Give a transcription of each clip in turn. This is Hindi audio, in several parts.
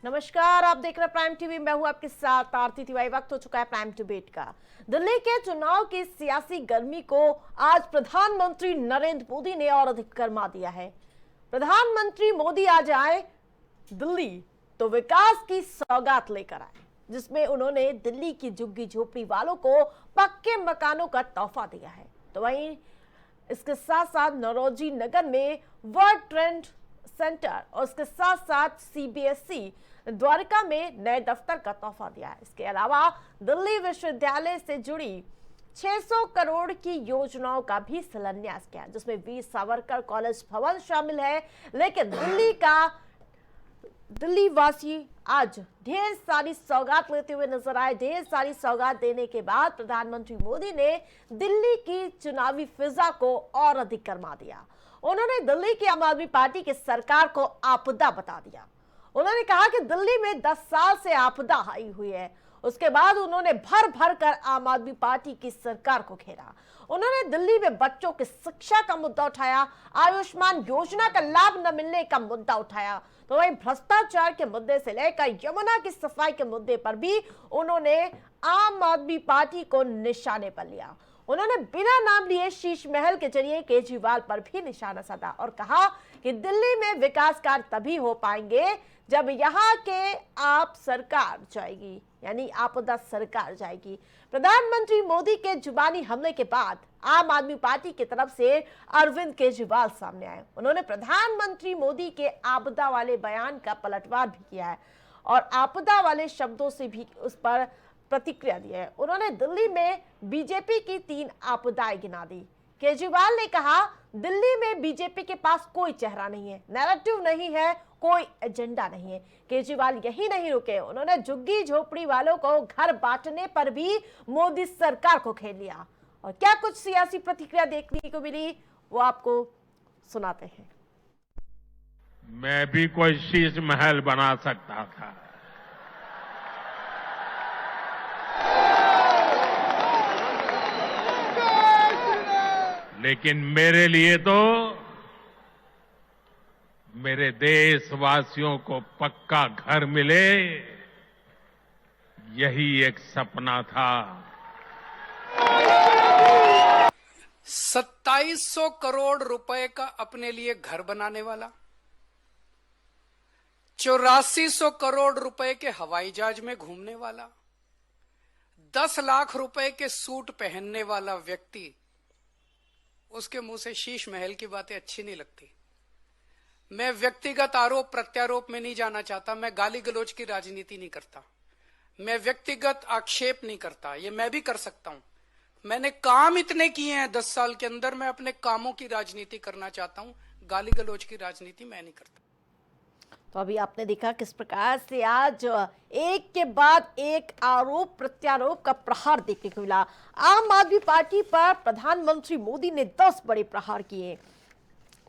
नमस्कार, आप देख रहे हैं प्राइम टीवी। मैं हूं आपके साथ आरती तिवारी। वक्त हो चुका है प्राइम डिबेट का। दिल्ली के चुनाव की सियासी गर्मी को आज प्रधानमंत्री नरेंद्र मोदी ने और अधिक गरमा दिया है। प्रधानमंत्री मोदी आज आए दिल्ली तो विकास की सौगात लेकर आए, जिसमें उन्होंने दिल्ली की झुग्गी झोपड़ी वालों को पक्के मकानों का तोहफा दिया है। तो वहीं इसके साथ साथ नौरोजी नगर में वर्ल्ड ट्रेड सेंटर और उसके साथ साथ सीबीएसई द्वारका में नए दफ्तर का तोहफा दिया है। इसके अलावा दिल्ली विश्वविद्यालय से जुड़ी 600 करोड़ की योजनाओं का भी शिलान्यास किया, जिसमें वीर सावरकर कॉलेज भवन शामिल है। लेकिन दिल्ली वासी आज ढेर सारी सौगात लेते हुए नजर आए। ढेर सारी सौगात देने के बाद प्रधानमंत्री मोदी ने दिल्ली की चुनावी फिजा को और अधिक गरमा दिया। उन्होंने दिल्ली की आम आदमी पार्टी की सरकार को आपदा बता दिया। उन्होंने कहा कि दिल्ली में 10 साल से आपदा आई हुई है। उसके बाद उन्होंने भर भर कर आम आदमी पार्टी की सरकार को घेरा। उन्होंने दिल्ली में बच्चों की शिक्षा का मुद्दा उठाया, आयुष्मान योजना का लाभ न मिलने का मुद्दा उठाया। तो वहीं भ्रष्टाचार के मुद्दे से लेकर यमुना की सफाई के मुद्दे पर भी उन्होंने आम आदमी पार्टी को निशाने पर लिया। उन्होंने बिना नाम लिए शीश महल के जरिए केजरीवाल पर भी निशाना साधा और कहा कि दिल्ली में विकास कार्य तभी हो पाएंगे जब यहाँ के आप सरकार जाएगी, यानी आपदा सरकार जाएगी। प्रधानमंत्री मोदी के जुबानी हमले के बाद आम आदमी पार्टी की तरफ से अरविंद केजरीवाल सामने आए। उन्होंने प्रधानमंत्री मोदी के आपदा वाले बयान का पलटवार भी किया है और आपदा वाले शब्दों से भी उस पर प्रतिक्रिया दी है। उन्होंने दिल्ली में बीजेपी की 3 आपदाएं गिना दी। केजरीवाल ने कहा दिल्ली में बीजेपी के पास कोई चेहरा नहीं है, नैरेटिव नहीं है, कोई एजेंडा नहीं है। केजरीवाल यही नहीं रुके, उन्होंने झुग्गी झोपड़ी वालों को घर बांटने पर भी मोदी सरकार को घेर लिया। और क्या कुछ सियासी प्रतिक्रिया देखने को मिली वो आपको सुनाते हैं। मैं भी कोई शीश महल बना सकता था, लेकिन मेरे लिए तो मेरे देशवासियों को पक्का घर मिले, यही एक सपना था। 2700 करोड़ रुपए का अपने लिए घर बनाने वाला, 8400 करोड़ रुपए के हवाई जहाज में घूमने वाला, 10 लाख रुपए के सूट पहनने वाला व्यक्ति, उसके मुंह से शीश महल की बातें अच्छी नहीं लगती। मैं व्यक्तिगत आरोप प्रत्यारोप में नहीं जाना चाहता, मैं गाली गलौज की राजनीति नहीं करता, मैं व्यक्तिगत आक्षेप नहीं करता। ये मैं भी कर सकता हूं, मैंने काम इतने किए हैं 10 साल के अंदर, मैं अपने कामों की राजनीति करना चाहता हूं, गाली गलौज की राजनीति मैं नहीं करता। तो अभी आपने देखा किस प्रकार से आज एक के बाद एक आरोप प्रत्यारोप का प्रहार देखने को मिला। आम आदमी पार्टी पर प्रधानमंत्री मोदी ने 10 बड़े प्रहार किए।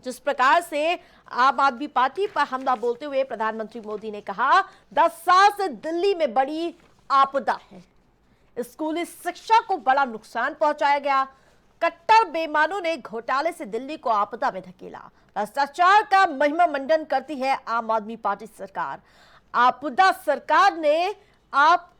जिस प्रकार से आम आदमी पार्टी पर हमला बोलते हुए प्रधानमंत्री मोदी ने कहा 10 साल से दिल्ली में बड़ी आपदा है, स्कूली शिक्षा को बड़ा नुकसान पहुंचाया गया, कट्टर बेईमानों ने घोटाले से दिल्ली को आपदा में धकेला, भ्रष्टाचार का महिमा मंडन करती है आम आदमी पार्टी सरकार। आपदा सरकार ने आप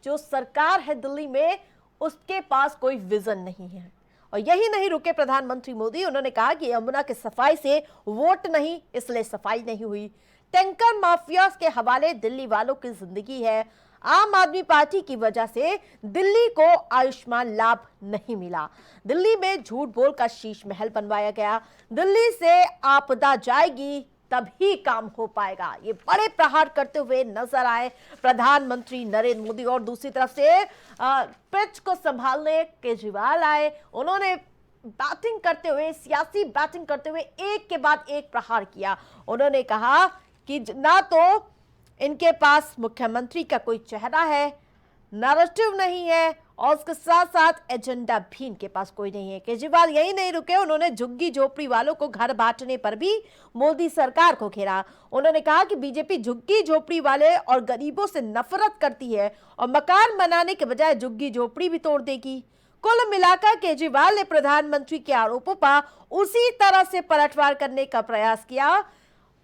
जो सरकार है दिल्ली में उसके पास कोई विजन नहीं है। और यही नहीं रुके प्रधानमंत्री मोदी, उन्होंने कहा कि यमुना की सफाई से वोट नहीं, इसलिए सफाई नहीं हुई। टैंकर माफिया के हवाले दिल्ली वालों की जिंदगी है। आम आदमी पार्टी की वजह से दिल्ली को आयुष्मान लाभ नहीं मिला। दिल्ली में झूठ बोलकर शीश महल बनवाया गया। दिल्ली से आपदा जाएगी तभी काम हो पाएगा। ये बड़े प्रहार करते हुए नजर आए प्रधानमंत्री नरेंद्र मोदी। और दूसरी तरफ से पिच को संभालने केजरीवाल आए। उन्होंने बैटिंग करते हुए, सियासी बैटिंग करते हुए एक के बाद एक प्रहार किया। उन्होंने कहा कि ना तो इनके पास मुख्यमंत्री का कोई चेहरा है, नैरेटिव नहीं है और उसके साथ साथ एजेंडा भी इनके पास कोई नहीं है। केजरीवाल यही नहीं रुके, उन्होंने झुग्गी झोपड़ी वालों को घर बांटने पर भी मोदी सरकार को घेरा। उन्होंने कहा कि बीजेपी झुग्गी झोपड़ी वाले और गरीबों से नफरत करती है और मकान बनाने के बजाय झुग्गी झोपड़ी भी तोड़ देगी। कुल मिलाकर केजरीवाल ने प्रधानमंत्री के आरोपों पर उसी तरह से पलटवार करने का प्रयास किया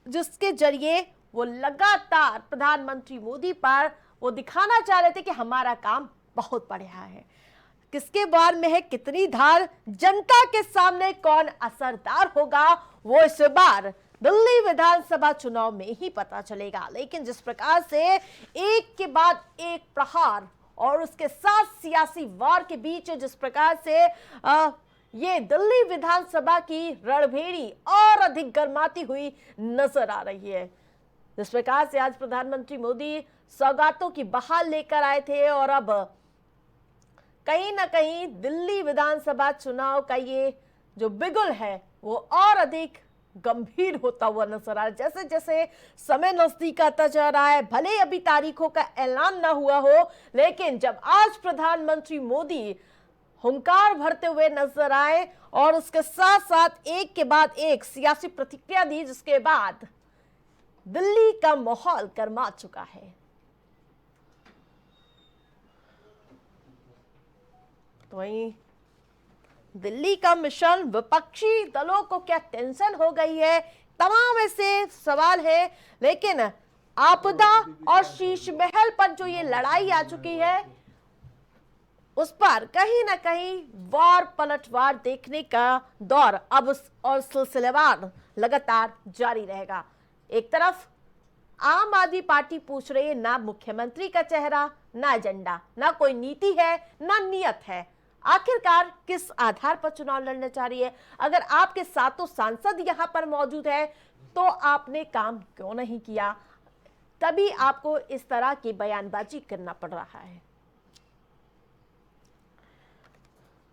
जिसके जरिए वो लगातार प्रधानमंत्री मोदी पर वो दिखाना चाह रहे थे कि हमारा काम बहुत बढ़िया है। किसके बार में है कितनी धार, जनता के सामने कौन असरदार होगा, वो इस बार दिल्ली विधानसभा चुनाव में ही पता चलेगा। लेकिन जिस प्रकार से एक के बाद एक प्रहार और उसके साथ सियासी वार के बीच जिस प्रकार से ये दिल्ली विधानसभा की रणभेड़ी और अधिक गर्माती हुई नजर आ रही है। जिस प्रकार से आज प्रधानमंत्री मोदी सौगातों की बहार लेकर आए थे और अब कहीं ना कहीं दिल्ली विधानसभा चुनाव का ये जो बिगुल है वो और अधिक गंभीर होता हुआ नजर आ रहा है। जैसे जैसे समय नजदीक आता जा रहा है, भले अभी तारीखों का ऐलान ना हुआ हो, लेकिन जब आज प्रधानमंत्री मोदी हुंकार भरते हुए नजर आए और उसके साथ साथ एक के बाद एक सियासी प्रतिक्रिया दी, जिसके बाद दिल्ली का माहौल गर्मा चुका है। तो वहीं दिल्ली का मिशन, विपक्षी दलों को क्या टेंशन हो गई है, तमाम ऐसे सवाल है। लेकिन आपदा और शीश महल पर जो ये लड़ाई आ चुकी है, उस पर कहीं ना कहीं वार पलटवार देखने का दौर अब और सिलसिलेवार लगातार जारी रहेगा। एक तरफ आम आदमी पार्टी पूछ रही है, ना मुख्यमंत्री का चेहरा, ना एजेंडा, ना कोई नीति है, ना नियत है। आखिरकार किस आधार पर चुनाव लड़ना चाह रही है? अगर आपके सातों सांसद यहां पर मौजूद है तो आपने काम क्यों नहीं किया? तभी आपको इस तरह की बयानबाजी करना पड़ रहा है।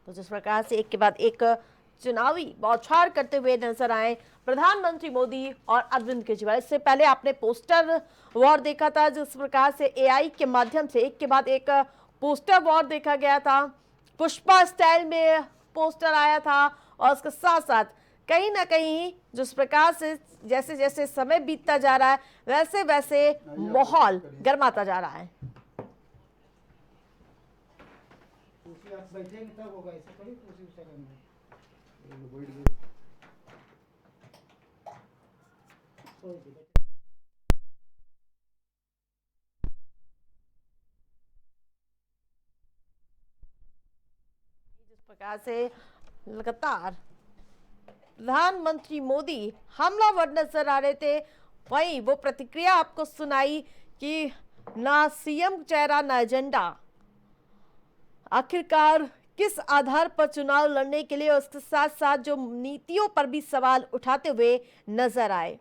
तो जिस प्रकार से एक के बाद एक चुनावी बौछार करते हुए नजर आए प्रधानमंत्री मोदी और अरविंद केजरीवाल। इससे पहले आपने पोस्टर वॉर देखा था, जिस प्रकार से एआई के माध्यम से एक के बाद एक पोस्टर वॉर देखा गया था। पुष्पा स्टाइल में पोस्टर आया था और उसके साथ साथ कहीं ना कहीं जिस प्रकार से जैसे जैसे समय बीतता जा रहा है वैसे वैसे माहौल गर्माता जा रहा है। आप बैठेंगे तब होगा, ऐसा थोड़ी कुर्सी उठा करना। जिस प्रकार से लगातार प्रधानमंत्री मोदी हमलावर नजर आ रहे थे, वहीं वो प्रतिक्रिया आपको सुनाई कि ना सीएम चेहरा ना एजेंडा। आखिरकार किस आधार पर चुनाव लड़ने के लिए, उसके साथ साथ जो नीतियों पर भी सवाल उठाते हुए नजर आए।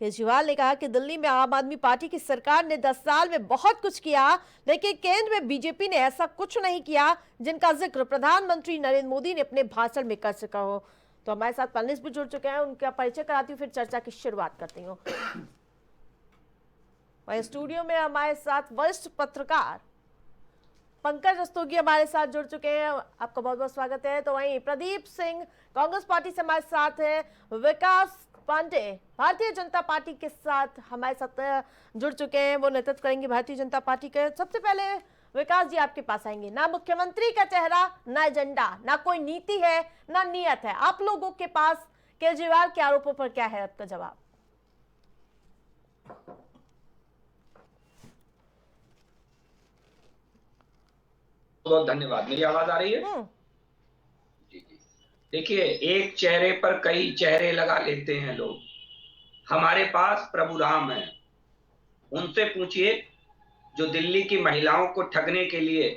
केजरीवाल ने कहा कि दिल्ली में आम आदमी पार्टी की सरकार ने 10 साल में बहुत कुछ किया, लेकिन केंद्र में बीजेपी ने ऐसा कुछ नहीं किया जिनका जिक्र प्रधानमंत्री नरेंद्र मोदी ने अपने भाषण में कर सका हो। तो हमारे साथ पैनलिस्ट भी जुड़ चुके हैं, उनका परिचय कराती हूँ, फिर चर्चा की शुरुआत करती हूँ। वहीं स्टूडियो में हमारे साथ वरिष्ठ पत्रकार पंकज रस्तोगी हमारे साथ जुड़ चुके हैं, आपका बहुत बहुत स्वागत है। तो वहीं प्रदीप सिंह कांग्रेस पार्टी से हमारे साथ हैं, विकास पांडे भारतीय जनता पार्टी के साथ हमारे साथ जुड़ चुके हैं, वो नेतृत्व करेंगे भारतीय जनता पार्टी के। सबसे पहले विकास जी आपके पास आएंगे। ना मुख्यमंत्री का चेहरा, ना एजेंडा, ना कोई नीति है, ना नियत है। आप लोगों के पास केजरीवाल के आरोपों पर क्या है आपका जवाब? बहुत धन्यवाद। मेरी आवाज आ रही है? जी जी। देखिए, एक चेहरे पर कई चेहरे लगा लेते हैं लोग। हमारे पास प्रभु राम है, उनसे पूछिए जो दिल्ली की महिलाओं को ठगने के लिए,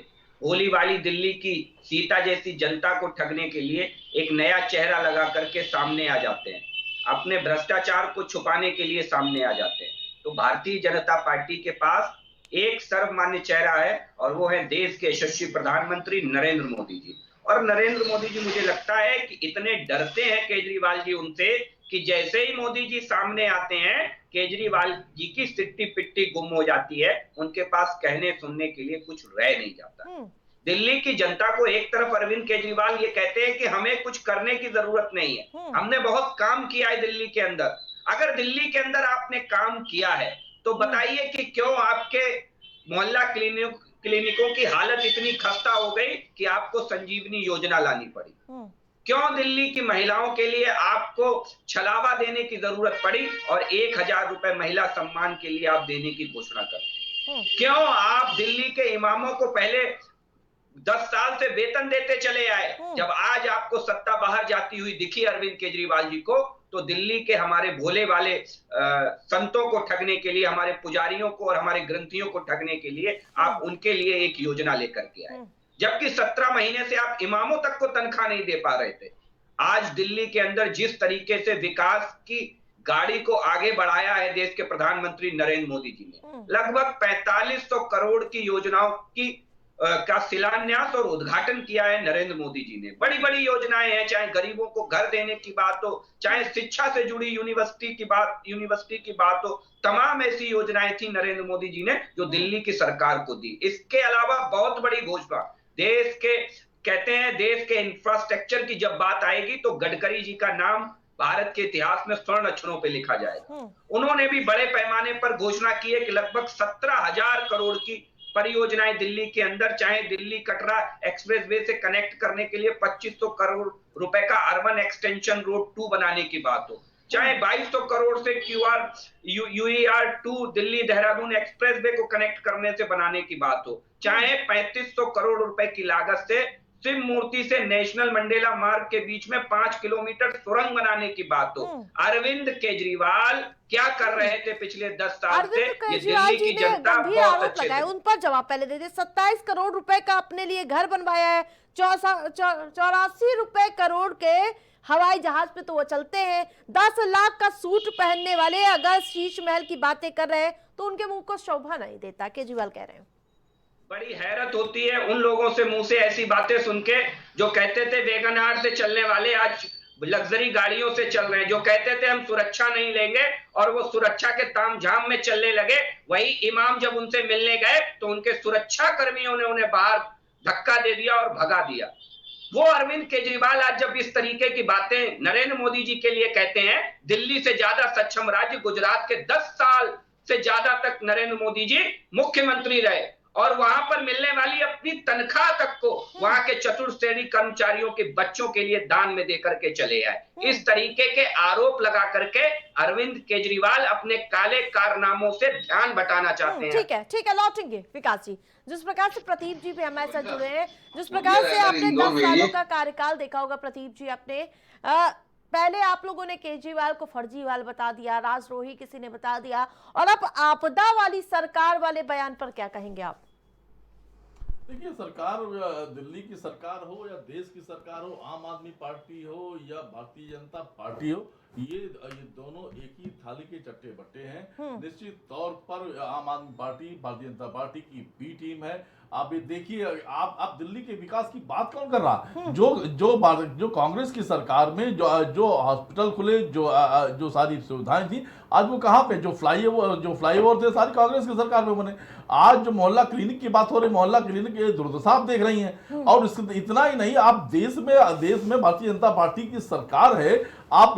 होली वाली दिल्ली की सीता जैसी जनता को ठगने के लिए एक नया चेहरा लगा करके सामने आ जाते हैं, अपने भ्रष्टाचार को छुपाने के लिए सामने आ जाते हैं। तो भारतीय जनता पार्टी के पास एक सर्वमान्य चेहरा है और वो है देश के यशस्वी प्रधानमंत्री नरेंद्र मोदी जी। और नरेंद्र मोदी जी, मुझे लगता है कि इतने डरते हैं केजरीवाल जी उनसे कि जैसे ही मोदी जी सामने आते हैं, केजरीवाल जी की सिट्टी पिट्टी गुम हो जाती है, उनके पास कहने सुनने के लिए कुछ रह नहीं जाता। दिल्ली की जनता को एक तरफ अरविंद केजरीवाल ये कहते हैं कि हमें कुछ करने की जरूरत नहीं है, हमने बहुत काम किया है दिल्ली के अंदर। अगर दिल्ली के अंदर आपने काम किया है तो बताइए कि क्यों आपके मोहल्ला क्लिनिकों की हालत इतनी खस्ता हो गई कि आपको संजीवनी योजना लानी पड़ी। क्यों दिल्ली की महिलाओं के लिए आपको छलावा देने की जरूरत पड़ी और 1,000 रुपए महिला सम्मान के लिए आप देने की घोषणा करते हैं? क्यों आप दिल्ली के इमामों को पहले 10 साल से वेतन देते चले आए, जब आज आपको सत्ता बाहर जाती हुई दिखी अरविंद केजरीवाल जी को, तो दिल्ली के हमारे भोले वाले संतों को ठगने के लिए, हमारे पुजारियों को और हमारे ग्रंथियों को ठगने के लिए आप उनके लिए एक योजना लेकर के आए, जबकि 17 महीने से आप इमामों तक को तनख्वाह नहीं दे पा रहे थे। आज दिल्ली के अंदर जिस तरीके से विकास की गाड़ी को आगे बढ़ाया है देश के प्रधानमंत्री नरेंद्र मोदी जी ने, लगभग 4500 करोड़ की योजनाओं की का शिलान्यास और उद्घाटन किया है नरेंद्र मोदी जी ने। बड़ी बड़ी योजनाएं हैं, चाहे गरीबों को घर देने की बात हो, चाहे शिक्षा से जुड़ी यूनिवर्सिटी की बात हो, तमाम ऐसी योजनाएं थी नरेंद्र मोदी जी ने जो दिल्ली की सरकार को दी। इसके अलावा बहुत बड़ी घोषणा देश के, कहते हैं देश के इंफ्रास्ट्रक्चर की जब बात आएगी तो गडकरी जी का नाम भारत के इतिहास में स्वर्ण अक्षरों पे लिखा जाएगा। उन्होंने भी बड़े पैमाने पर घोषणा की है कि लगभग 17,000 करोड़ की परियोजनाएं दिल्ली के अंदर, चाहे दिल्ली कटरा एक्सप्रेसवे से कनेक्ट करने के लिए 2500 करोड़ रुपए का अर्बन एक्सटेंशन रोड 2 बनाने की बात हो, चाहे 2200 करोड़ से UER 2 दिल्ली देहरादून एक्सप्रेसवे को कनेक्ट करने से बनाने की बात हो, चाहे 3500 करोड़ रुपए की लागत से शिव मूर्ति से नेशनल मंडेला मार्ग के बीच में 5 किलोमीटर सुरंग बनाने की बात हो। अरविंद केजरीवाल क्या कर रहे थे पिछले 10 साल से? ये दिल्ली की जनता बहुत अच्छे से उन पर जवाब पहले दे दे। 27 करोड़ रुपए का अपने लिए घर बनवाया है, 84 रुपए करोड़ के हवाई जहाज पे तो वो चलते हैं, 10 लाख का सूट पहनने वाले अगर शीश महल की बातें कर रहे हैं तो उनके मुंह को शोभा नहीं देता, केजरीवाल कह रहे हैं। बड़ी हैरत होती है उन लोगों से मुंह से ऐसी बातें सुन के जो कहते थे वैगन आर से चलने वाले आज लग्जरी गाड़ियों से चल रहे हैं, जो कहते थे हम सुरक्षा नहीं लेंगे और वो सुरक्षा के तामझाम में चलने लगे। वही इमाम जब उनसे मिलने गए तो उनके सुरक्षा कर्मियों ने उन्हें बाहर धक्का दे दिया और भगा दिया। वो अरविंद केजरीवाल आज जब इस तरीके की बातें नरेंद्र मोदी जी के लिए कहते हैं, दिल्ली से ज्यादा सक्षम राज्य गुजरात के 10 साल से ज्यादा तक नरेंद्र मोदी जी मुख्यमंत्री रहे और वहां पर मिलने वाली अपनी तनख्वाह तक को वहां के चतुर्थ श्रेणी कर्मचारियों के बच्चों के लिए दान में देकर के चले आए। इस तरीके के आरोप लगा करके अरविंद केजरीवाल अपने काले कारनामों से ध्यान बटाना चाहते हैं। ठीक है, लौटेंगे विकास जी। जिस प्रकार से प्रदीप जी भी हमारे साथ जुड़े हैं, जिस प्रकार से आपने 10 सालों का कार्यकाल देखा होगा प्रदीप जी, आपने पहले आप लोगों ने केजरीवाल को फर्जीवाल बता दिया, राजद्रोही किसी ने बता दिया, और अब आपदा वाली सरकार वाले बयान पर क्या कहेंगे आप? देखिए, सरकार दिल्ली की सरकार हो या देश की सरकार हो, आम आदमी पार्टी हो या भारतीय जनता पार्टी हो, ये दोनों एक ही थाली के चट्टे बट्टे हैं। निश्चित तौर पर आम आदमी पार्टी, भारतीय जनता पार्टी की बी टीम है। आप ये देखिए, आप दिल्ली के विकास की बात कौन कर रहा? जो कांग्रेस की सरकार में जो हॉस्पिटल खुले, जो सारी सुविधाएं थी, आज वो कहाँ पे? जो फ्लाईओवर थे सारी कांग्रेस की सरकार में बने। आज जो मोहल्ला क्लिनिक की बात हो रही, मोहल्ला क्लिनिक की दुर्दशा आप देख रही हैं। और इतना ही नहीं, आप देश में भारतीय जनता पार्टी की सरकार है, आप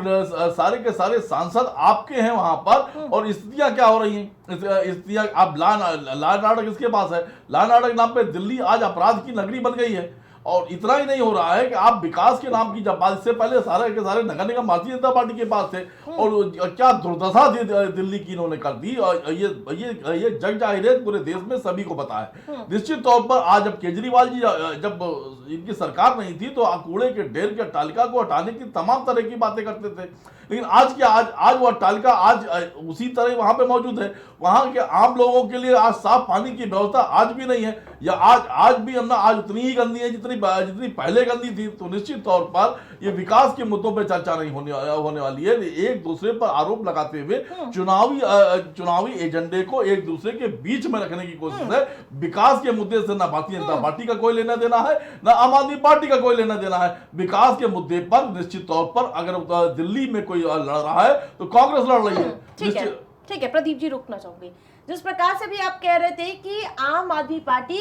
सारे के सारे सांसद आपके हैं वहां पर, और स्थितियां क्या हो रही हैं? स्थितियां, आप ला नाटक इसके पास है, ला नाटक नाम पे दिल्ली आज अपराध की नगरी बन गई है। और इतना ही नहीं हो रहा है कि आप विकास के नाम की जब बात, इससे पहले सारे के सारे नगर निगम भारतीय जनता पार्टी के पास थे, और क्या दुर्दशा दिल्ली की इन्होंने कर दी, और ये जग जाहिर है, पूरे देश में सभी को पता है। निश्चित तौर पर आज जब केजरीवाल जी, जब इनकी सरकार नहीं थी, तो कूड़े के ढेर के तालिका को हटाने की तमाम तरह की बातें करते थे, लेकिन आज वो तालिका आज उसी तरह वहां पे मौजूद है। वहां के आम लोगों के लिए आज साफ पानी की व्यवस्था आज भी नहीं है, या आज भी आज उतनी ही गंदी है जितनी पहले गंदी थी। तो निश्चित तौर पर ये विकास के मुद्दों पे चर्चा नहीं होने वाली है। एक दूसरे पर आरोप लगाते हुए चुनावी एजेंडे को एक दूसरे के बीच में रखने की कोशिश है। विकास के मुद्दे से ना भारतीय जनता पार्टी का कोई लेना देना है, ना आम आदमी पार्टी का कोई लेना देना है। विकास के मुद्दे पर निश्चित तौर पर अगर दिल्ली में कोई लड़ रहा है तो कांग्रेस लड़ रही है। ठीक है, प्रदीप जी रुकना चाहूंगी। जिस प्रकार से भी आप कह रहे थे कि आम आदमी पार्टी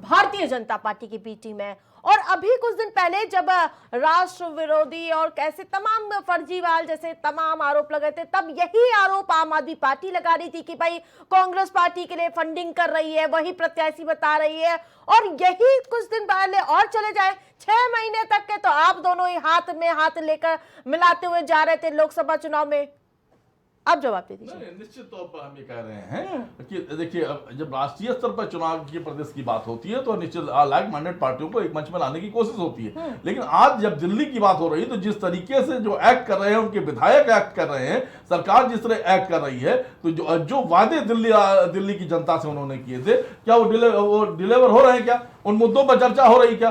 भारतीय जनता पार्टी की बी टीम है। और अभी कुछ दिन पहले जब राष्ट्र विरोधी और कैसे तमाम फर्जीवाल जैसे तमाम आरोप लगे थे, तब यही आरोप आम आदमी पार्टी लगा रही थी कि भाई कांग्रेस पार्टी के लिए फंडिंग कर रही है, वही प्रत्याशी बता रही है। और यही कुछ दिन पहले और चले जाए 6 महीने तक के तो आप दोनों ही हाथ में हाथ लेकर मिलाते हुए जा रहे थे लोकसभा चुनाव में। आप जवाब दे दीजिए। नहीं, निश्चित तौर पर हम ये कह रहे हैं कि देखिए, अब जब राष्ट्रीय स्तर पर चुनाव की प्रदेश की बात होती है तो निश्चित लाइक माइंडेड पार्टियों को एक मंच में लाने की कोशिश होती है। लेकिन आज जब दिल्ली की बात हो रही है तो जिस तरीके से जो एक्ट कर रहे हैं, उनके विधायक एक्ट कर रहे हैं, सरकार जिस तरह एक्ट कर रही है, तो जो वादे दिल्ली की जनता से उन्होंने किए थे, क्या वो डिलीवर हो रहे हैं? क्या उन मुद्दों पर चर्चा हो रही? क्या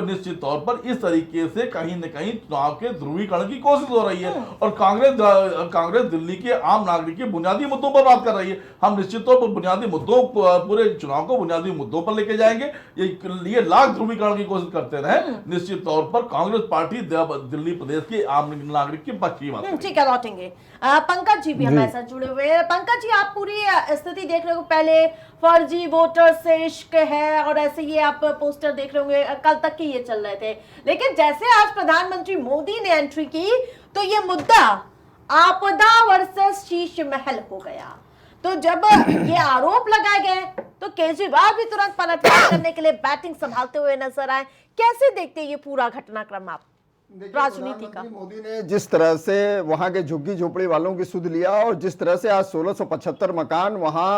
निश्चित तौर पर इस तरीके से कहीं न कहीं चुनाव के ध्रुवीकरण की कोशिश हो रही है। और कांग्रेस दिल्ली के आम नागरिक के बुनियादी मुद्दों पर बात कर रही है। हम निश्चित तौर पर बुनियादी मुद्दों, पूरे चुनाव को बुनियादी मुद्दों पर लेके जाएंगे। ये लाख ध्रुवीकरण की कोशिश करते रहे, निश्चित तौर पर कांग्रेस पार्टी दिल्ली प्रदेश के आम नागरिक के पक्ष की बात। ठीक है, लौटेंगे। पंकज जी भी हमारे साथ जुड़े हुए हैं। पंकज जी, आप पूरी स्थिति देख रहे हो, पहले फर्जी वोटर से इश्क है और ऐसे ये आप पोस्टर देख रहे होंगे, कल तक के ये चल रहे थे। लेकिन जैसे आज प्रधानमंत्री मोदी ने एंट्री की तो ये मुद्दा आपदा वर्सेस शीश महल हो गया। तो जब ये आरोप लगाए गए तो केजरीवाल भी तुरंत पलटवार करने के लिए बैटिंग संभालते हुए नजर आए। कैसे देखते हैं ये पूरा घटनाक्रम आप राजनीति का? मोदी ने जिस तरह से वहां के झुग्गी झोपड़ी वालों की सुध लिया और जिस तरह से आज 1675 मकान वहां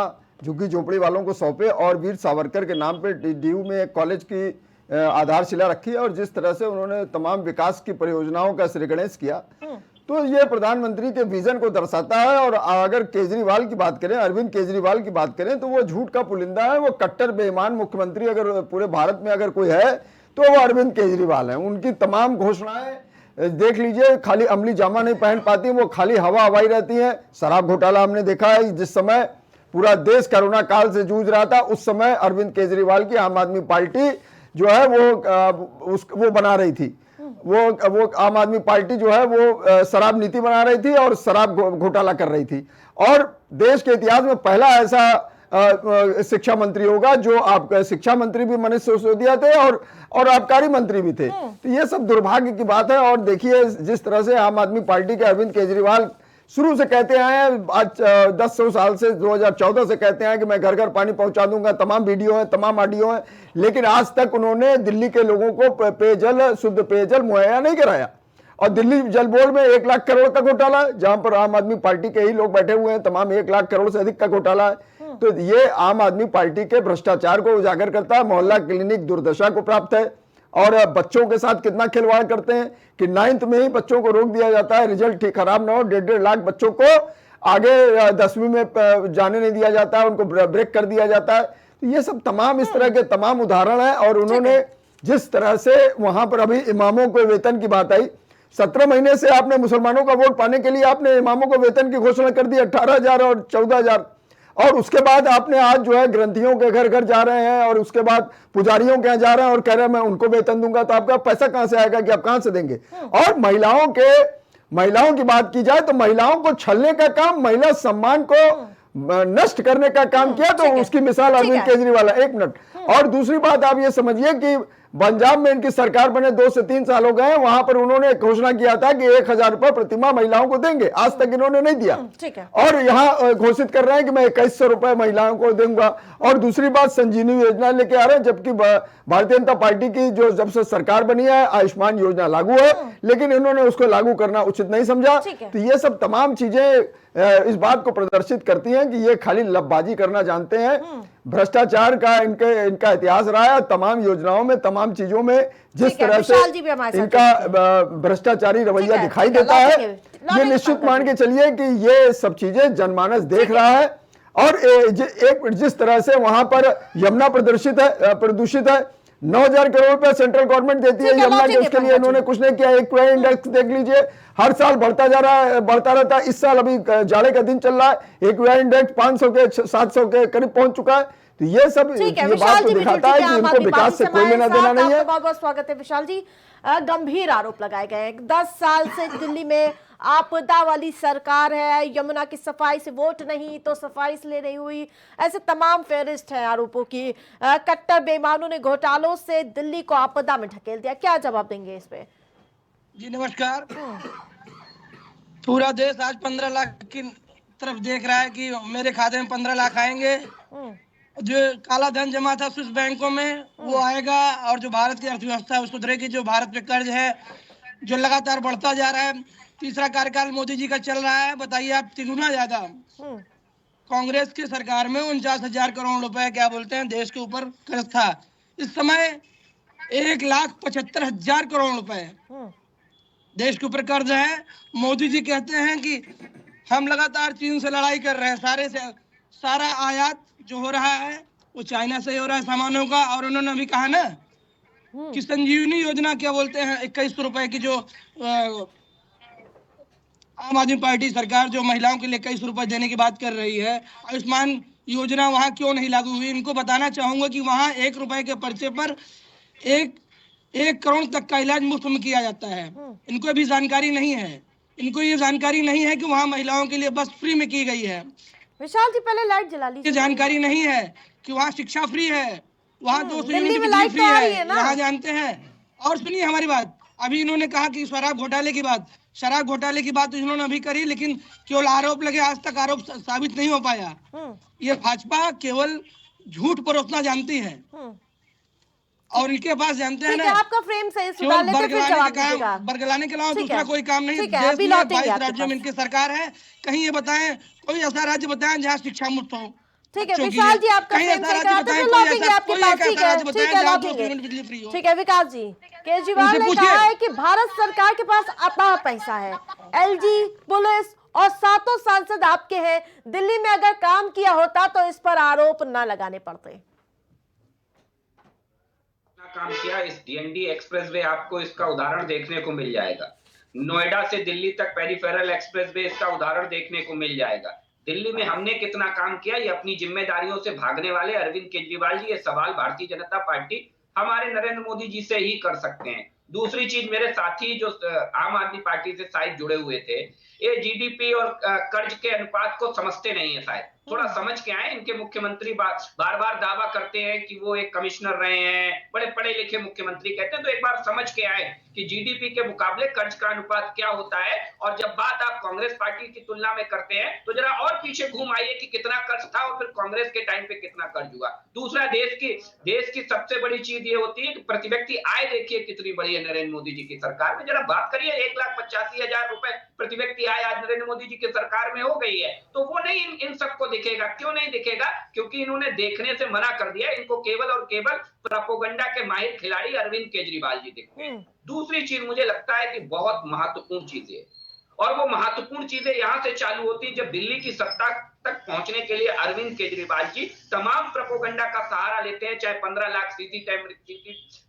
झुग्गी झोपड़ी वालों को सौंपे और वीर सावरकर के नाम पे डीयू में एक कॉलेज की आधारशिला रखी है और जिस तरह से उन्होंने तमाम विकास की परियोजनाओं का श्रीगणेश किया, तो ये प्रधानमंत्री के विजन को दर्शाता है। और अगर केजरीवाल की बात करें, अरविंद केजरीवाल की बात करें, तो वो झूठ का पुलिंदा है। वो कट्टर बेईमान मुख्यमंत्री अगर पूरे भारत में अगर कोई है तो वो अरविंद केजरीवाल है। उनकी तमाम घोषणाएं देख लीजिए, खाली अमली जामा नहीं पहन पाती, वो खाली हवा हवाई रहती है। शराब घोटाला हमने देखा है, जिस समय पूरा देश कोरोना काल से जूझ रहा था, उस समय अरविंद केजरीवाल की आम आदमी पार्टी जो है वो बना रही थी। वो आम आदमी पार्टी जो है वो शराब नीति बना रही थी और शराब घोटाला कर रही थी। और देश के इतिहास में पहला ऐसा शिक्षा मंत्री होगा जो आपका शिक्षा मंत्री भी मनीष सिसोदिया थे और आबकारी मंत्री भी थे। तो ये सब दुर्भाग्य की बात है। और देखिए, जिस तरह से आम आदमी पार्टी के अरविंद केजरीवाल शुरू से कहते आए हैं, आज 10 साल से 2014 से कहते हैं कि मैं घर घर पानी पहुंचा दूंगा, तमाम वीडियो है, तमाम ऑडियो है, लेकिन आज तक उन्होंने दिल्ली के लोगों को पेयजल, शुद्ध पेयजल मुहैया नहीं कराया। और दिल्ली जल बोर्ड में 1 लाख करोड़ का घोटाला है, जहां पर आम आदमी पार्टी के ही लोग बैठे हुए हैं, तमाम 1 लाख करोड़ से अधिक का घोटाला है। तो ये आम आदमी पार्टी के भ्रष्टाचार को उजागर करता है। मोहल्ला क्लिनिक दुर्दशा को प्राप्त है। और बच्चों के साथ कितना खिलवाड़ करते हैं कि 9th में ही बच्चों को रोक दिया जाता है, रिजल्ट ठीक खराब ना हो, 1.5 लाख बच्चों को आगे 10वीं में जाने नहीं दिया जाता है, उनको ब्रेक कर दिया जाता है। तो ये सब तमाम इस तरह के तमाम उदाहरण है। और उन्होंने जिस तरह से वहां पर अभी इमामों को वेतन की बात आई, 17 महीने से आपने मुसलमानों का वोट पाने के लिए आपने इमामों को वेतन की घोषणा कर दी 18,000 और 14,000। और उसके बाद आपने आज जो है ग्रंथियों के घर घर जा रहे हैं और उसके बाद पुजारियों के यहाँ जा रहे हैं और कह रहे हैं मैं उनको वेतन दूंगा। तो आपका पैसा कहां से आएगा कि आप कहां से देंगे? और महिलाओं की बात की जाए तो महिलाओं को छलने का काम, महिला सम्मान को नष्ट करने का काम किया, तो उसकी मिसाल अरविंद केजरीवाल है। 1 मिनट। और दूसरी बात आप ये समझिए कि पंजाब में इनकी सरकार बने 2 से 3 साल हो गए, वहां पर उन्होंने घोषणा किया था कि 1,000 रुपए प्रतिमाह महिलाओं को देंगे, आज तक इन्होंने नहीं दिया। और यहाँ घोषित कर रहे हैं कि मैं 2100 रुपए महिलाओं को दूंगा। और दूसरी बात, संजीवनी योजना लेके आ रहे हैं, जबकि भारतीय जनता पार्टी की जो जब से सरकार बनी है आयुष्मान योजना लागू है, लेकिन इन्होंने उसको लागू करना उचित नहीं समझा। तो ये सब तमाम चीजें इस बात को प्रदर्शित करती हैं कि ये खाली लबबाजी करना जानते हैं। भ्रष्टाचार का इनका इतिहास रहा है। तमाम योजनाओं में, तमाम चीजों में जिस तरह से इनका भ्रष्टाचारी रवैया दिखाई देता है, ये निश्चित मान के चलिए कि ये सब चीजें जनमानस देख रहा है। और जिस तरह से वहां पर यमुना प्रदूषित है, 9,000 करोड़ रुपए सेंट्रल गवर्नमेंट देती है यमुना के, उसके लिए इन्होंने कुछ नहीं किया। एक्वाई इंडेक्स देख लीजिए, हर साल बढ़ता रहता है। इस साल अभी जाड़े का दिन चल रहा है, एक्वाई इंडेक्स 500 के 700 के करीब पहुंच चुका है। तो ये सब ये बात को दिखाता है कि इनको विकास से कोई लेना देना नहीं है। बहुत बहुत स्वागत है विशाल जी। गंभीर आरोप लगाए गए हैं। 10 साल से दिल्ली में आपदा वाली सरकार है, यमुना की सफाई से वोट नहीं तो सफाई से ले नहीं हुई, ऐसे तमाम फेहरिस्त हैं आरोपों की। कट्टर बेईमानों ने घोटालों से दिल्ली को आपदा में ढकेल दिया। क्या जवाब देंगे इस पे? जी नमस्कार। पूरा देश आज 15 लाख की तरफ देख रहा है कि मेरे खाते में 15 लाख आएंगे। जो काला धन जमा था स्विस बैंकों में वो आएगा, और जो भारत की अर्थव्यवस्था है उसको सुधरेगी। जो भारत पे कर्ज है जो लगातार बढ़ता जा रहा है, तीसरा कार्यकाल मोदी जी का चल रहा है। बताइए आप, तिगुना ज्यादा कांग्रेस की सरकार में 49,000 करोड़ रुपए क्या बोलते हैं देश के ऊपर कर्ज था। इस समय 1,75,000 करोड़ रुपए देश के ऊपर कर्ज है। मोदी जी कहते हैं कि हम लगातार चीन से लड़ाई कर रहे हैं, सारा आयात जो हो रहा है वो चाइना से हो रहा है सामानों का। और उन्होंने अभी कहा ना कि संजीवनी योजना क्या बोलते हैं 2100 रुपए की, जो आम आदमी पार्टी सरकार जो महिलाओं के लिए 2100 रुपए देने की बात कर रही है, आयुष्मान योजना वहां क्यों नहीं लागू हुई? इनको बताना चाहूंगा कि वहां 1 रुपए के पर्चे पर 1 करोड़ तक का इलाज मुफ्त में किया जाता है। इनको अभी जानकारी नहीं है, इनको ये जानकारी नहीं है कि वहाँ महिलाओं के लिए बस फ्री में की गई है। विशाल जी पहले लाइट जला लीजिए। ये जानकारी नहीं है कि वहाँ शिक्षा फ्री है, वहाँ 200 दिल्ली यूनिट में बिजली लाइट फ्री तो आ है, रही है ना? यहाँ जानते हैं। और सुनिए हमारी बात, अभी इन्होंने कहा कि शराब घोटाले की बात तो इन्होंने अभी करी, लेकिन केवल आरोप लगे, आज तक आरोप साबित नहीं हो पाया। ये भाजपा केवल झूठ परोसना जानती है, और इनके पास जानते हैं ना, आपका फ्रेम सही सुधार लेते फिर जवाब दीजिएगा। बरगलाने के अलावा दूसरा कोई काम नहीं। ठीक है, अभी देश में लौटेंगे 22 आपके राज्यों में पास। इनकी सरकार है, कहीं ये बताएं कोई ऐसा राज्य बताएं जहाँ शिक्षा मुफ्त हो। ठीक है बच्चों के विशाल लिए। जी, आपका कहीं फ्रेम ऐसा सही राज्य कराते बताएं, फिर कोई लौटेंगे ऐसा- आपके कोई पास। एक ठीक ऐसा है राज्य ठीक बताएं है जहाँ 200 लौटेंगे। यूनिट बिजली फ्री हो। ठीक है विकास जी, केजरीवाल ने पूछिए। कहा है कि भारत सरकार के पास अथाह पैसा है, एलजी, पुलिस और 7 सांसद आपके हैं। दिल्ली में अगर काम किया होता तो इस पर आरोप न लगाने पड़ते। काम किया, इस डीएनडी एक्सप्रेसवे आपको इसका उदाहरण देखने को मिल जाएगा। नोएडा से दिल्ली तक पेरिफेरल एक्सप्रेसवे इसका उदाहरण देखने को मिल जाएगा। दिल्ली में हमने कितना काम किया, ये अपनी जिम्मेदारियों से भागने वाले अरविंद केजरीवाल जी, ये सवाल भारतीय जनता पार्टी हमारे नरेंद्र मोदी जी से ही कर सकते हैं। दूसरी चीज, मेरे साथी जो आम आदमी पार्टी से शायद जुड़े हुए थे, ये जीडीपी और कर्ज के अनुपात को समझते नहीं है। शायद थोड़ा समझ के आए। इनके मुख्यमंत्री बार बार दावा करते हैं कि वो एक कमिश्नर रहे हैं, बड़े पढ़े लिखे मुख्यमंत्री कहते हैं, तो एक बार समझ के आए कि जीडीपी के मुकाबले कर्ज का अनुपात क्या होता है। और जब बात आप कांग्रेस पार्टी की तुलना में करते हैं तो जरा और पीछे घूम आइए कि कितना कर्ज था और फिर कांग्रेस के टाइम पे कितना कर्ज हुआ। दूसरा, देश की सबसे बड़ी चीज ये होती है कि प्रति व्यक्ति आय देखिए कितनी बड़ी है नरेंद्र मोदी जी की सरकार में। जरा बात करिए, 1,85,000 रुपए प्रति व्यक्ति आय आज नरेंद्र मोदी जी की सरकार में हो गई है। तो वो नहीं इन सबको दिखेगा। क्यों नहीं दिखेगा? क्योंकि इन्होंने देखने से मना कर दिया। इनको केवल और केवल प्रोपेगेंडा के माहिर खिलाड़ी अरविंद केजरीवाल जी दिखते हैं। दूसरी चीज मुझे लगता है कि बहुत महत्वपूर्ण चीज है, और वो महत्वपूर्ण चीजें यहां से चालू होती है जब दिल्ली की सत्ता तक पहुंचने के लिए अरविंद केजरीवाल जी तमाम प्रोपेगेंडा का सहारा लेते हैं। चाहे 15 लाख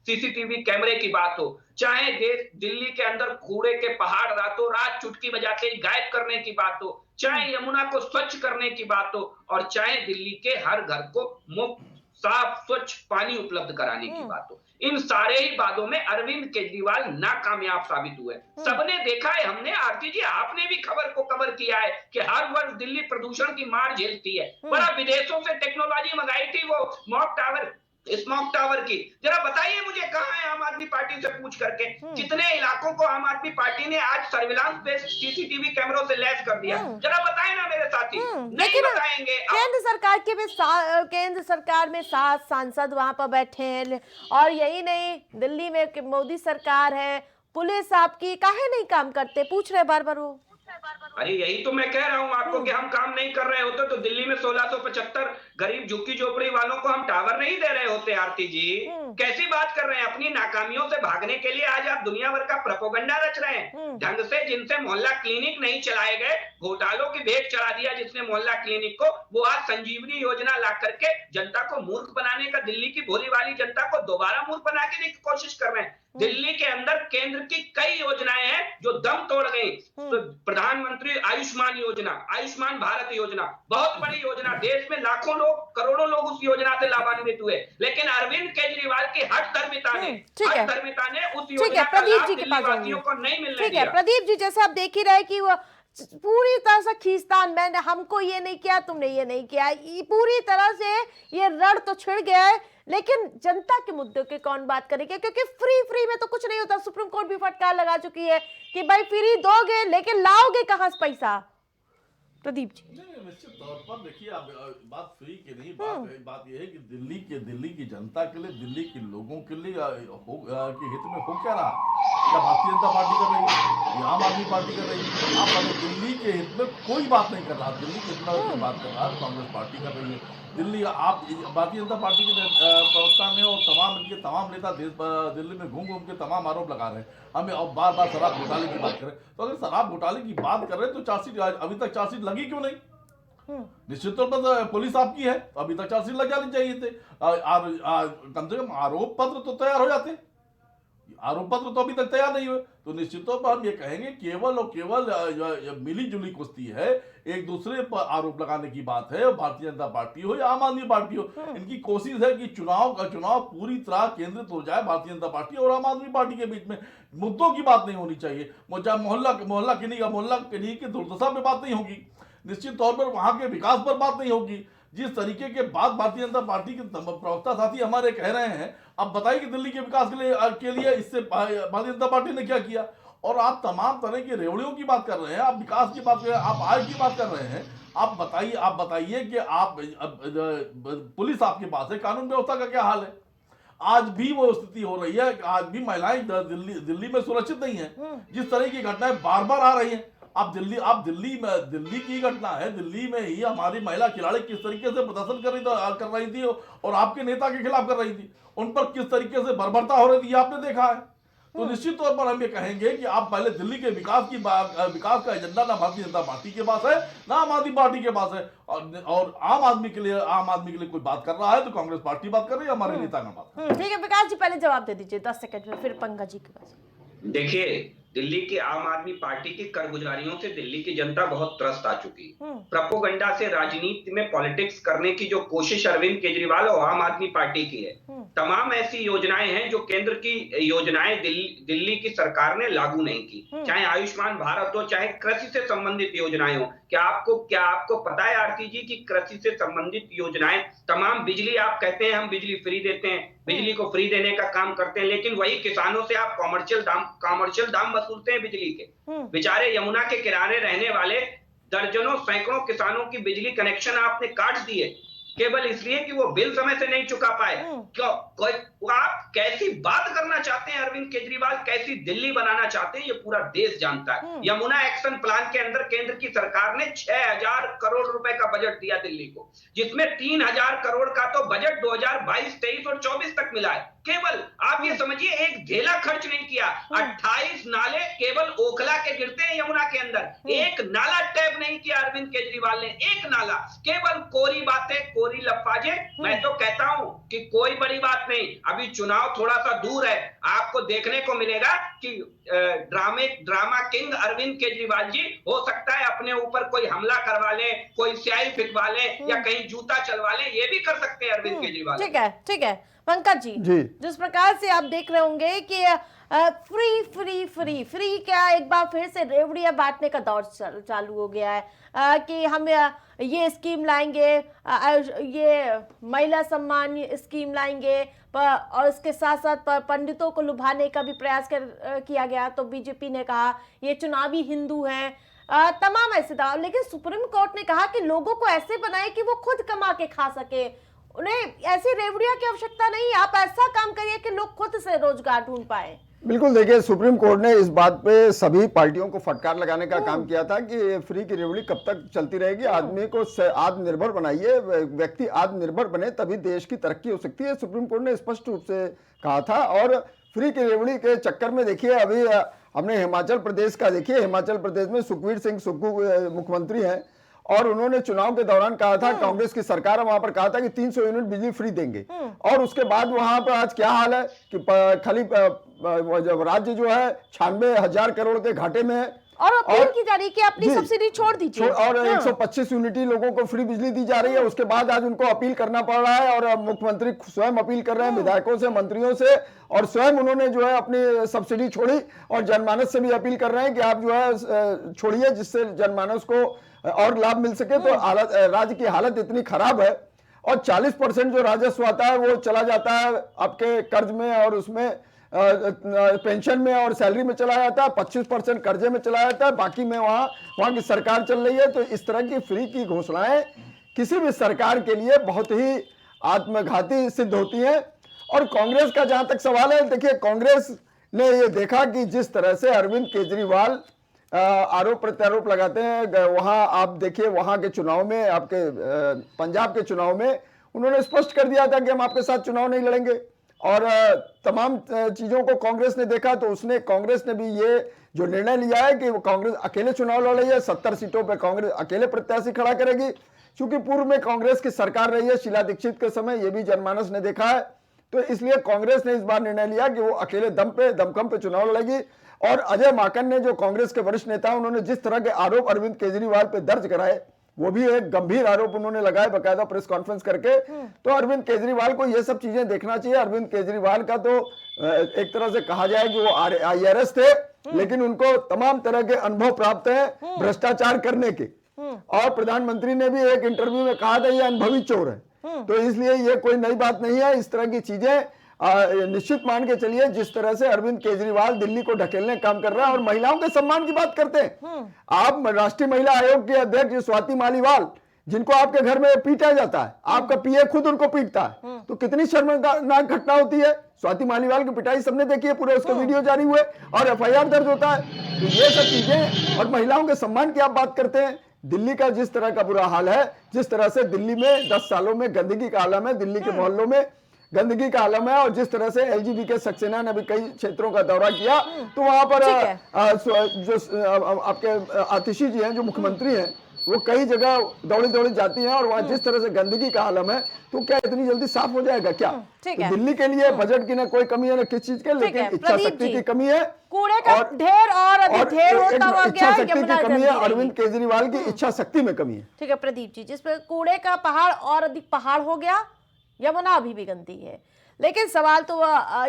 सीसीटीवी कैमरे की बात हो, चाहे दिल्ली के अंदर कूड़े के पहाड़ रातों रात चुटकी बजाते ही गायब करने की बात हो, चाहे यमुना को स्वच्छ करने की बात हो, और चाहे दिल्ली के हर घर को मुफ्त साफ स्वच्छ पानी उपलब्ध कराने की बात हो। इन सारे ही बातों में अरविंद केजरीवाल नाकामयाब साबित हुए। सबने देखा है, हमने, आरती जी आपने भी खबर को कवर किया है कि हर वर्ष दिल्ली प्रदूषण की मार झेलती है। बड़ा विदेशों से टेक्नोलॉजी मंगाई थी वो स्मॉग टावर की। जरा बताइए मुझे, कहां है आम आदमी पार्टी से पूछ करके? कितने इलाकों को आम आदमी पार्टी ने आज सर्विलांस बेस्ड सीसीटीवी कैमरों से लैस कर दिया? जरा बताएं ना मेरे साथी। नहीं बताएंगे। केंद्र सरकार में 7 सांसद वहां पर बैठे हैं, और यही नहीं, दिल्ली में मोदी सरकार है, पुलिस आपकी काहे नहीं काम करते? पूछ रहे बार बार वो। अरे यही तो मैं कह रहा हूं आपको कि हम काम नहीं कर रहे होते तो दिल्ली में 1675 गरीब झुग्गी झोपड़ी वालों को हम टावर नहीं दे रहे होते। आरती जी कैसी बात कर रहे हैं? अपनी नाकामियों से भागने के लिए आज आप दुनिया भर का प्रोपेगेंडा रच रहे हैं। ढंग से जिनसे मोहल्ला क्लिनिक नहीं चलाए गए, घोटालों की भेंट चढ़ा दिया जिसने मोहल्ला क्लिनिक को, वो आज संजीवनी योजना ला करके जनता को मूर्ख बनाने का, दिल्ली की भोली वाली जनता को दोबारा मूर्ख बनाने की कोशिश कर रहे हैं। दिल्ली के अंदर केंद्र की कई योजनाएं हैं जो दम तोड़ गई। तो प्रधानमंत्री प्रधानमंत्री आयुष्मान योजना, आयुष्मान भारत योजना, बहुत बड़ी योजना, देश में लाखों लोग, करोड़ों लोग उस योजना से लाभान्वित हुए, लेकिन अरविंद केजरीवाल की हठधर्मिता ने उस योजना का लाभ दिल्लीवासियों को नहीं मिलने दिया। ठीक है प्रदीप जी, जैसे आप देख ही रहे कि वो पूरी तरह से खींचतान, मैंने हमको ये नहीं किया, तुमने ये नहीं किया, ये पूरी तरह से ये रण तो छिड़ गया है, लेकिन जनता के मुद्दों की कौन बात करेगा? क्योंकि फ्री में तो कुछ नहीं होता। सुप्रीम कोर्ट भी फटकार लगा चुकी है कि भाई फ्री दोगे लेकिन लाओगे कहां से पैसा? प्रदीप जी, नहीं, निश्चित तौर पर देखिए, अब बात फ्री की नहीं, बात यह है कि दिल्ली की जनता के लिए, दिल्ली के लोगों के लिए के हित में हो क्या रहा? क्या भारतीय जनता पार्टी कर रही है या आम आदमी पार्टी कर रही है? आप दिल्ली के हित में कोई बात नहीं कर रहा। दिल्ली के हित में बात कर रहा है कांग्रेस पार्टी कर रही है। दिल्ली, आप भारतीय जनता पार्टी के प्रवक्ता ने और तमाम नेता दिल्ली में घूम के तमाम आरोप लगा रहे हैं। हमें अब बार बार शराब घोटाले की बात करें, तो अगर शराब घोटाले की बात कर रहे हैं तो चार्जशीट अभी तक चार्जशीट लगी क्यों नहीं? निश्चित तौर पर पुलिस आपकी है, तो अभी तक चार्जशीट लग जानी चाहिए थे। कम से कम आरोप पत्र तो तैयार हो जाते, आरोप पत्र तो अभी तक तैयार नहीं हुए। तो निश्चित तौर पर हम ये कहेंगे केवल और केवल मिली जुली कुश्ती है, एक दूसरे पर आरोप लगाने की बात है। भारतीय जनता पार्टी हो या आम आदमी पार्टी हो, इनकी कोशिश है कि चुनाव पूरी तरह केंद्रित हो जाए भारतीय जनता पार्टी और आम आदमी पार्टी के बीच में। मुद्दों की बात नहीं होनी चाहिए, मोहल्ला किन्हीं की दुर्दशा पे बात नहीं होगी, निश्चित तौर पर वहां के विकास पर बात नहीं होगी। जिस तरीके के बात भारतीय जनता पार्टी के प्रवक्ता साथी हमारे कह रहे हैं, अब बताइए कि दिल्ली के विकास के लिए इससे भारतीय जनता पार्टी ने क्या किया? और आप तमाम तरह की रेवड़ियों की बात कर रहे हैं, आप विकास की बात कर रहे हैं, आप आय की बात कर रहे हैं। आप बताइए कि आप पुलिस आपके पास है, कानून व्यवस्था का क्या हाल है? आज भी वो स्थिति हो रही है, आज भी महिलाएं दिल्ली में सुरक्षित नहीं है। जिस तरह की घटनाएं बार बार आ रही हैं, दिल्ली की घटना है, दिल्ली में ही हमारी महिला खिलाड़ी किस तरीके से प्रदर्शन कर रही थी और आपके नेता के खिलाफ कर रही थी, उन पर किस तरीके से बर्बरता हो रही थी, आपने देखा है। तो निश्चित तौर पर हम ये कहेंगे कि आप पहले दिल्ली के विकास का एजेंडा ना भारतीय जनता पार्टी के पास है ना आम आदमी पार्टी के पास है, और आम आदमी के लिए कोई बात कर रहा है तो कांग्रेस पार्टी बात कर रही है, हमारे नेता का बात। ठीक है विकास जी, पहले जवाब दे दीजिए 10 सेकंड में, फिर पंकज जी के पास। देखिए, दिल्ली की आम आदमी पार्टी की कारगुजारियों से दिल्ली की जनता बहुत त्रस्त आ चुकी है। प्रोपोगंडा से राजनीति में पॉलिटिक्स करने की जो कोशिश अरविंद केजरीवाल और आम आदमी पार्टी की है, तमाम ऐसी योजनाएं हैं जो केंद्र की योजनाएं दिल्ली की सरकार ने लागू नहीं की, चाहे आयुष्मान भारत हो, चाहे कृषि से संबंधित योजनाएं हो। क्या आपको पता है आरती जी की कृषि से संबंधित योजनाएं, तमाम बिजली, आप कहते हैं हम बिजली फ्री देते हैं, बिजली को फ्री देने का काम करते हैं, लेकिन वही किसानों से आप कॉमर्शियल दाम वसूलते हैं बिजली के। बेचारे यमुना के किनारे रहने वाले दर्जनों सैकड़ों किसानों की बिजली कनेक्शन आपने काट दिए, केवल इसलिए कि वो बिल समय से नहीं चुका पाए। क्यों आप कैसी बात करना चाहते हैं अरविंद केजरीवाल, कैसी दिल्ली बनाना चाहते हैं, ये पूरा देश जानता है। यमुना एक्शन प्लान के अंदर केंद्र की सरकार ने 6000 करोड़ रुपए का बजट दिया दिल्ली को, जिसमें 3000 करोड़ का तो बजट 2022, 23 और 24 तक मिला है। केवल आप ये समझिए एक ढेला खर्च नहीं किया, 28 नाले केवल ओखला के गिरते हैं यमुना के अंदर, एक नाला टैप नहीं किया अरविंद केजरीवाल ने, एक नाला, केवल कोरी बातें, कोरी लफाजे। मैं तो कहता हूं कि कोई बड़ी बात नहीं, अभी चुनाव थोड़ा सा दूर है, आपको देखने को मिलेगा कि ड्रामा किंग अरविंद केजरीवाल जी हो सकता है अपने ऊपर कोई हमला करवा ले, कोई स्याही फिकवा ले या कहीं जूता चलवा ले, ये भी कर सकते हैं अरविंद केजरीवाल। ठीक है पंकज जी, जिस प्रकार से आप देख रहे होंगे कि फ्री क्या, एक बार फिर से रेवड़ियां बांटने का दौर चालू हो गया है कि हम ये स्कीम लाएंगे, ये महिला सम्मान स्कीम लाएंगे, और इसके साथ साथ पंडितों को लुभाने का भी प्रयास किया गया। तो बीजेपी ने कहा ये चुनावी हिंदू हैं, तमाम ऐसे दाव, लेकिन सुप्रीम कोर्ट ने कहा कि लोगों को ऐसे बनाए कि वो खुद कमा के खा सके, उन्हें ऐसी रेवड़ियां की आवश्यकता नहीं, आप ऐसा काम करिए कि लोग खुद से रोजगार ढूंढ पाए। बिल्कुल, देखिए सुप्रीम कोर्ट ने इस बात पे सभी पार्टियों को फटकार लगाने का काम किया था कि फ्री की रेवड़ी कब तक चलती रहेगी, आदमी को आत्मनिर्भर बनाइए, व्यक्ति आत्मनिर्भर बने तभी देश की तरक्की हो सकती है, सुप्रीम कोर्ट ने स्पष्ट रूप से कहा था। और फ्री की रेवड़ी के चक्कर में देखिए अभी हमने हिमाचल प्रदेश का देखिए, हिमाचल प्रदेश में सुखवीर सिंह सुक्खू मुख्यमंत्री हैं और उन्होंने चुनाव के दौरान कहा था, कांग्रेस की सरकार वहां पर कहा था कि 300 यूनिट बिजली फ्री देंगे। और उसके बाद वहां पर आज क्या हाल है कि खाली राज्य जो है 96,000 करोड़ के घाटे में है और अपील की जा रही है कि अपनी सब्सिडी छोड़ दीजिए और 125 यूनिटी लोगों को फ्री बिजली दी जा रही है। उसके बाद आज उनको अपील करना पड़ रहा है और मुख्यमंत्री स्वयं अपील कर रहे हैं विधायकों से, मंत्रियों से, और स्वयं उन्होंने जो है अपनी सब्सिडी छोड़ी और जनमानस से भी अपील कर रहे हैं कि आप जो है छोड़िए, जिससे जनमानस को और लाभ मिल सके। तो राज्य की हालत इतनी खराब है और 40% जो राजस्व आता है वो चला जाता है आपके कर्ज में और उसमें पेंशन में और सैलरी में चला जाता है, 25% कर्जे में चला जाता है, बाकी में वहां की सरकार चल रही है। तो इस तरह की फ्री की घोषणाएं किसी भी सरकार के लिए बहुत ही आत्मघाती सिद्ध होती हैं। और कांग्रेस का जहां तक सवाल है, देखिए कांग्रेस ने ये देखा कि जिस तरह से अरविंद केजरीवाल आरोप प्रत्यारोप लगाते हैं, वहां आप देखिए वहां के चुनाव में, आपके पंजाब के चुनाव में उन्होंने स्पष्ट कर दिया था कि हम आपके साथ चुनाव नहीं लड़ेंगे। और तमाम चीजों को कांग्रेस ने देखा तो कांग्रेस ने भी ये जो निर्णय लिया है कि वो कांग्रेस अकेले चुनाव लड़ रही है, 70 सीटों पर कांग्रेस अकेले प्रत्याशी खड़ा करेगी। क्योंकि पूर्व में कांग्रेस की सरकार रही है शीला दीक्षित के समय, ये भी जनमानस ने देखा है। तो इसलिए कांग्रेस ने इस बार निर्णय लिया कि वो अकेले दमखम पे चुनाव लड़ेगी। और अजय माकन ने, जो कांग्रेस के वरिष्ठ नेता, उन्होंने जिस तरह के आरोप अरविंद केजरीवाल पे दर्ज कराए, वो भी एक गंभीर आरोप उन्होंने लगाए बकायदा प्रेस कॉन्फ्रेंस करके। तो अरविंद केजरीवाल को ये सब चीजें देखना चाहिए। अरविंद केजरीवाल का तो एक तरह से कहा जाए कि वो IRS थे, लेकिन उनको तमाम तरह के अनुभव प्राप्त है भ्रष्टाचार करने के। और प्रधानमंत्री ने भी एक इंटरव्यू में कहा था ये अनुभवी चोर है। तो इसलिए ये कोई नई बात नहीं है। इस तरह की चीजें निश्चित मान के चलिए, जिस तरह से अरविंद केजरीवाल दिल्ली को ढकेलने काम कर रहा है। और महिलाओं के सम्मान की बात करते हैं, आप राष्ट्रीय महिला आयोग के अध्यक्ष स्वाति मालीवाल, जिनको आपके घर में पीटा जाता है, आपका PA खुद उनको पीटता है, तो कितनी शर्मनाक घटना होती है। स्वाति मालीवाल की पिटाई सबने देखी है, पूरे उसके वीडियो जारी हुए और FIR दर्ज होता है। तो ये सब चीजें, और महिलाओं के सम्मान की आप बात करते हैं। दिल्ली का जिस तरह का बुरा हाल है, जिस तरह से दिल्ली में 10 सालों में गंदगी का आलम है, दिल्ली के मोहल्लों में गंदगी का आलम है, और जिस तरह से LGB के सक्सेना ने भी कई क्षेत्रों का दौरा किया, तो वहां पर जो आपके आतिशी जी हैं, जो मुख्यमंत्री हैं, वो कई जगह दौड़ी जाती हैं और वहां जिस तरह से गंदगी का आलम है, तो क्या इतनी जल्दी साफ हो जाएगा क्या? तो दिल्ली के लिए बजट की ना कोई कमी है ना किस चीज के, लेकिन इच्छा शक्ति की कमी है। कूड़े का ढेर और अधिक ढेर होता हुआ गया है, इच्छा शक्ति की कमी है, अरविंद केजरीवाल की इच्छा शक्ति में कमी है। ठीक है प्रदीप जी, जिस पर कूड़े का पहाड़ और अधिक पहाड़ हो गया, यमुना अभी भी गंदी है। लेकिन सवाल तो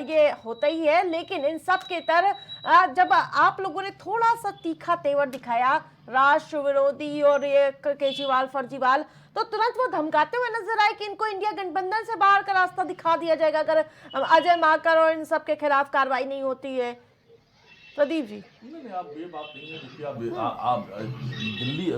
ये होता ही है। लेकिन इन सब के तरह जब आप लोगों ने थोड़ा सा तीखा तेवर दिखाया, राष्ट्र विरोधी और ये केजरीवाल फर्जीवाल, तो तुरंत वो धमकाते हुए नजर आए कि इनको इंडिया गठबंधन से बाहर का रास्ता दिखा दिया जाएगा अगर अजय माकन और इन सब के खिलाफ कार्रवाई नहीं होती है। प्रदीप जी, नहीं, आप ये बात नहीं है। देखिए आप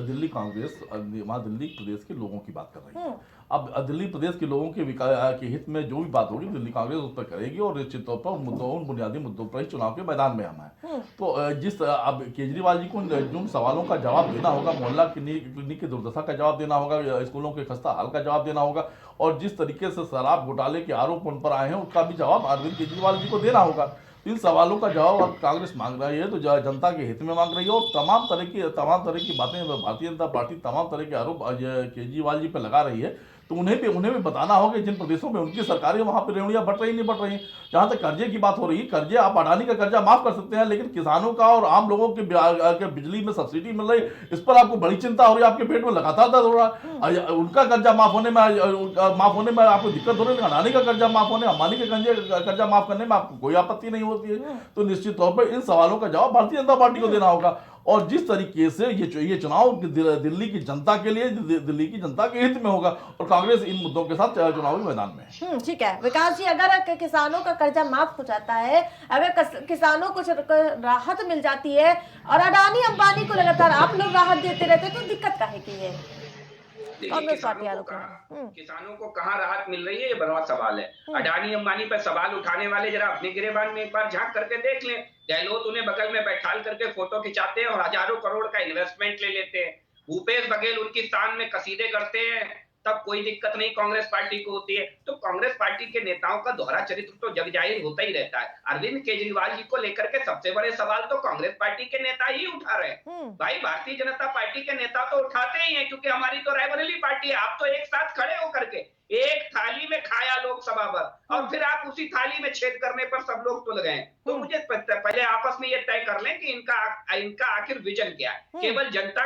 दिल्ली कांग्रेस, वहाँ दिल्ली प्रदेश के लोगों की बात कर रही है। अब दिल्ली प्रदेश के लोगों के हित में जो भी बात होगी दिल्ली कांग्रेस उस पर करेगी और निश्चित तौर पर उन बुनियादी मुद्दों पर ही चुनाव के मैदान में आना है। तो जिस अब केजरीवाल जी को जिन सवालों का जवाब देना होगा, मोहल्ला क्लिनिक की दुर्दशा का जवाब देना होगा, स्कूलों के खस्ता हाल का जवाब देना होगा, और जिस तरीके से शराब घोटाले के आरोप उन पर आए हैं उसका भी जवाब अरविंद केजरीवाल जी को देना होगा। इन सवालों का जवाब अब कांग्रेस मांग रही है, तो जनता के हित में मांग रही है। और तमाम तरह की बातें भारतीय जनता पार्टी तमाम तरह के आरोप केजरीवाल जी पर लगा रही है। तो उन्हें भी बताना होगा जिन प्रदेशों में उनकी सरकारें वहां पर रेवड़ियां बढ़ रही नहीं बढ़ रही। जहां तक कर्जे की बात हो रही है, कर्जे आप अडानी का कर्जा माफ कर सकते हैं, लेकिन किसानों का और आम लोगों के बिजली में सब्सिडी मिल रही, इस पर आपको बड़ी चिंता हो रही है। आपके पेट में लगातार दर्द हो रहा है। उनका कर्जा माफ होने में आपको दिक्कत हो रही है, अडानी का कर्जा माफ होने, अंबानी के कर्जा माफ करने में आपको कोई आपत्ति नहीं होती है। तो निश्चित तौर पर इन सवालों का जवाब भारतीय जनता पार्टी को देना होगा। और जिस तरीके से ये चुनाव दिल्ली की जनता के लिए, दिल्ली की जनता के हित में होगा, और कांग्रेस इन मुद्दों के साथ चुनावी मैदान में है। ठीक है विकास जी, अगर किसानों का कर्जा माफ हो जाता है, अगर किसानों को राहत मिल जाती है और अडानी अंबानी को लगातार आप लोग राहत देते रहते, तो दिक्कत काहे की है? किसानों को कहाँ राहत मिल रही है, ये बड़ा सवाल है। अडानी अंबानी पर सवाल उठाने वाले जरा अपने गिरेबान में एक बार झांक करके देख लें। गहलोत उन्हें बगल में बैठाल करके फोटो खिंचाते हैं और हजारों करोड़ का इन्वेस्टमेंट ले लेते हैं। भूपेश बघेल उनकी शान में कसीदे करते हैं तब कोई दिक्कत नहीं कांग्रेस पार्टी को होती है। तो कांग्रेस पार्टी के नेताओं का दोहरा चरित्र तो जग जाहिर होता ही रहता है। अरविंद केजरीवाल जी को लेकर के सबसे बड़े सवाल तो कांग्रेस पार्टी के नेता ही उठा रहे हैं। भाई भारतीय जनता पार्टी के नेता तो उठाते ही हैं, क्योंकि हमारी तो रायबरेली पार्टी है। आप तो एक साथ खड़े होकर के एक थाली में खाया लोकसभा पर, और फिर आप उसी थाली में छेद करने पर सब लोग तुल गए। तो मुझे पहले आपस में ये तय कर लें कि इनका आखिर विजन क्या है। केवल जनता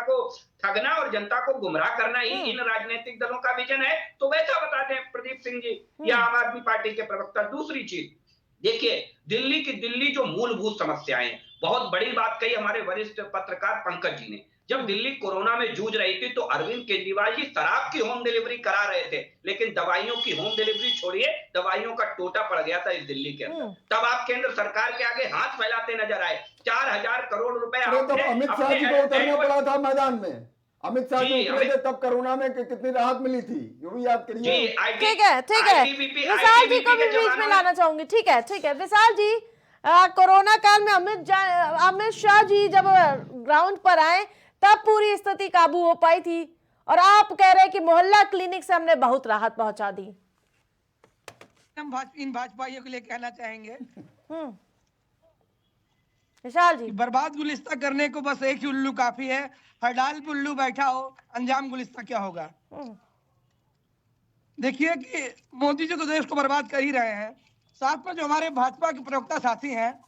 को ठगना और जनता को गुमराह करना ही इन राजनीतिक दलों का विजन है, तो वैसा बता दें प्रदीप सिंह जी या आम आदमी पार्टी के प्रवक्ता। दूसरी चीज देखिए, दिल्ली जो मूलभूत समस्याएं, बहुत बड़ी बात कही हमारे वरिष्ठ पत्रकार पंकज जी ने। जब दिल्ली कोरोना में जूझ रही थी तो अरविंद केजरीवाल जी शराब की होम डिलीवरी करा रहे थे, लेकिन दवाइयों की होम डिलीवरी छोड़िए, दवाइयों का टोटा पड़ गया था इस दिल्ली के अंदर। तब आप केंद्र सरकार के आगे हाथ फैलाते नजर आए। 4000 करोड़ रुपए अमित शाह जी को उतरना पड़ा था मैदान में। अमित शाह जी उतरे थे तब कोरोना में कितनी राहत मिली थी, ये भी याद करिए। ठीक है विशाल जी को भी बीच में लाना चाहूंगी। ठीक है विशाल जी, कोरोना काल में अमित शाह जी जब ग्राउंड पर आए तब पूरी स्थिति काबू हो पाई थी, और आप कह रहे हैं कि मोहल्ला क्लिनिक से हमने बहुत राहत पहुंचा दी। हम इन भाजपाइयों के लिए कहना चाहेंगे विशाल जी, बर्बाद गुलिस्ता करने को बस एक ही उल्लू काफी है। हर डाल पे उल्लू बैठा हो, अंजाम गुलिस्ता क्या होगा। देखिए कि मोदी जी तो देश को बर्बाद कर ही रहे हैं, साथ में जो हमारे भाजपा के प्रवक्ता साथी हैं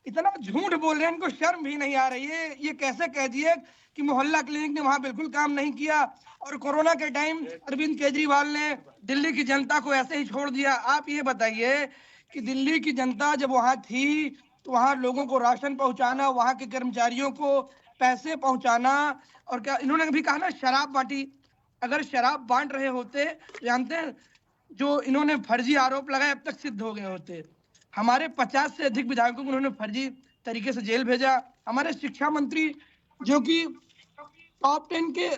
इतना झूठ बोल रहे हैं, इनको शर्म भी नहीं आ रही है। ये कैसे कह दिए कि मोहल्ला क्लिनिक ने वहां बिल्कुल काम नहीं किया, और कोरोना के टाइम अरविंद केजरीवाल ने दिल्ली की जनता को ऐसे ही छोड़ दिया। आप ये बताइए कि दिल्ली की जनता जब वहां थी तो वहां लोगों को राशन पहुंचाना, वहां के कर्मचारियों को पैसे पहुंचाना, और क्या इन्होंने भी कहा ना शराब बांटी। अगर शराब बांट रहे होते, जानते हैं जो इन्होंने फर्जी आरोप लगाए अब तक सिद्ध हो गए होते। हमारे 50 से अधिक विधायकों को उन्होंने फर्जी तरीके से जेल भेजा। हमारे शिक्षा मंत्री जो कि टॉप 10 के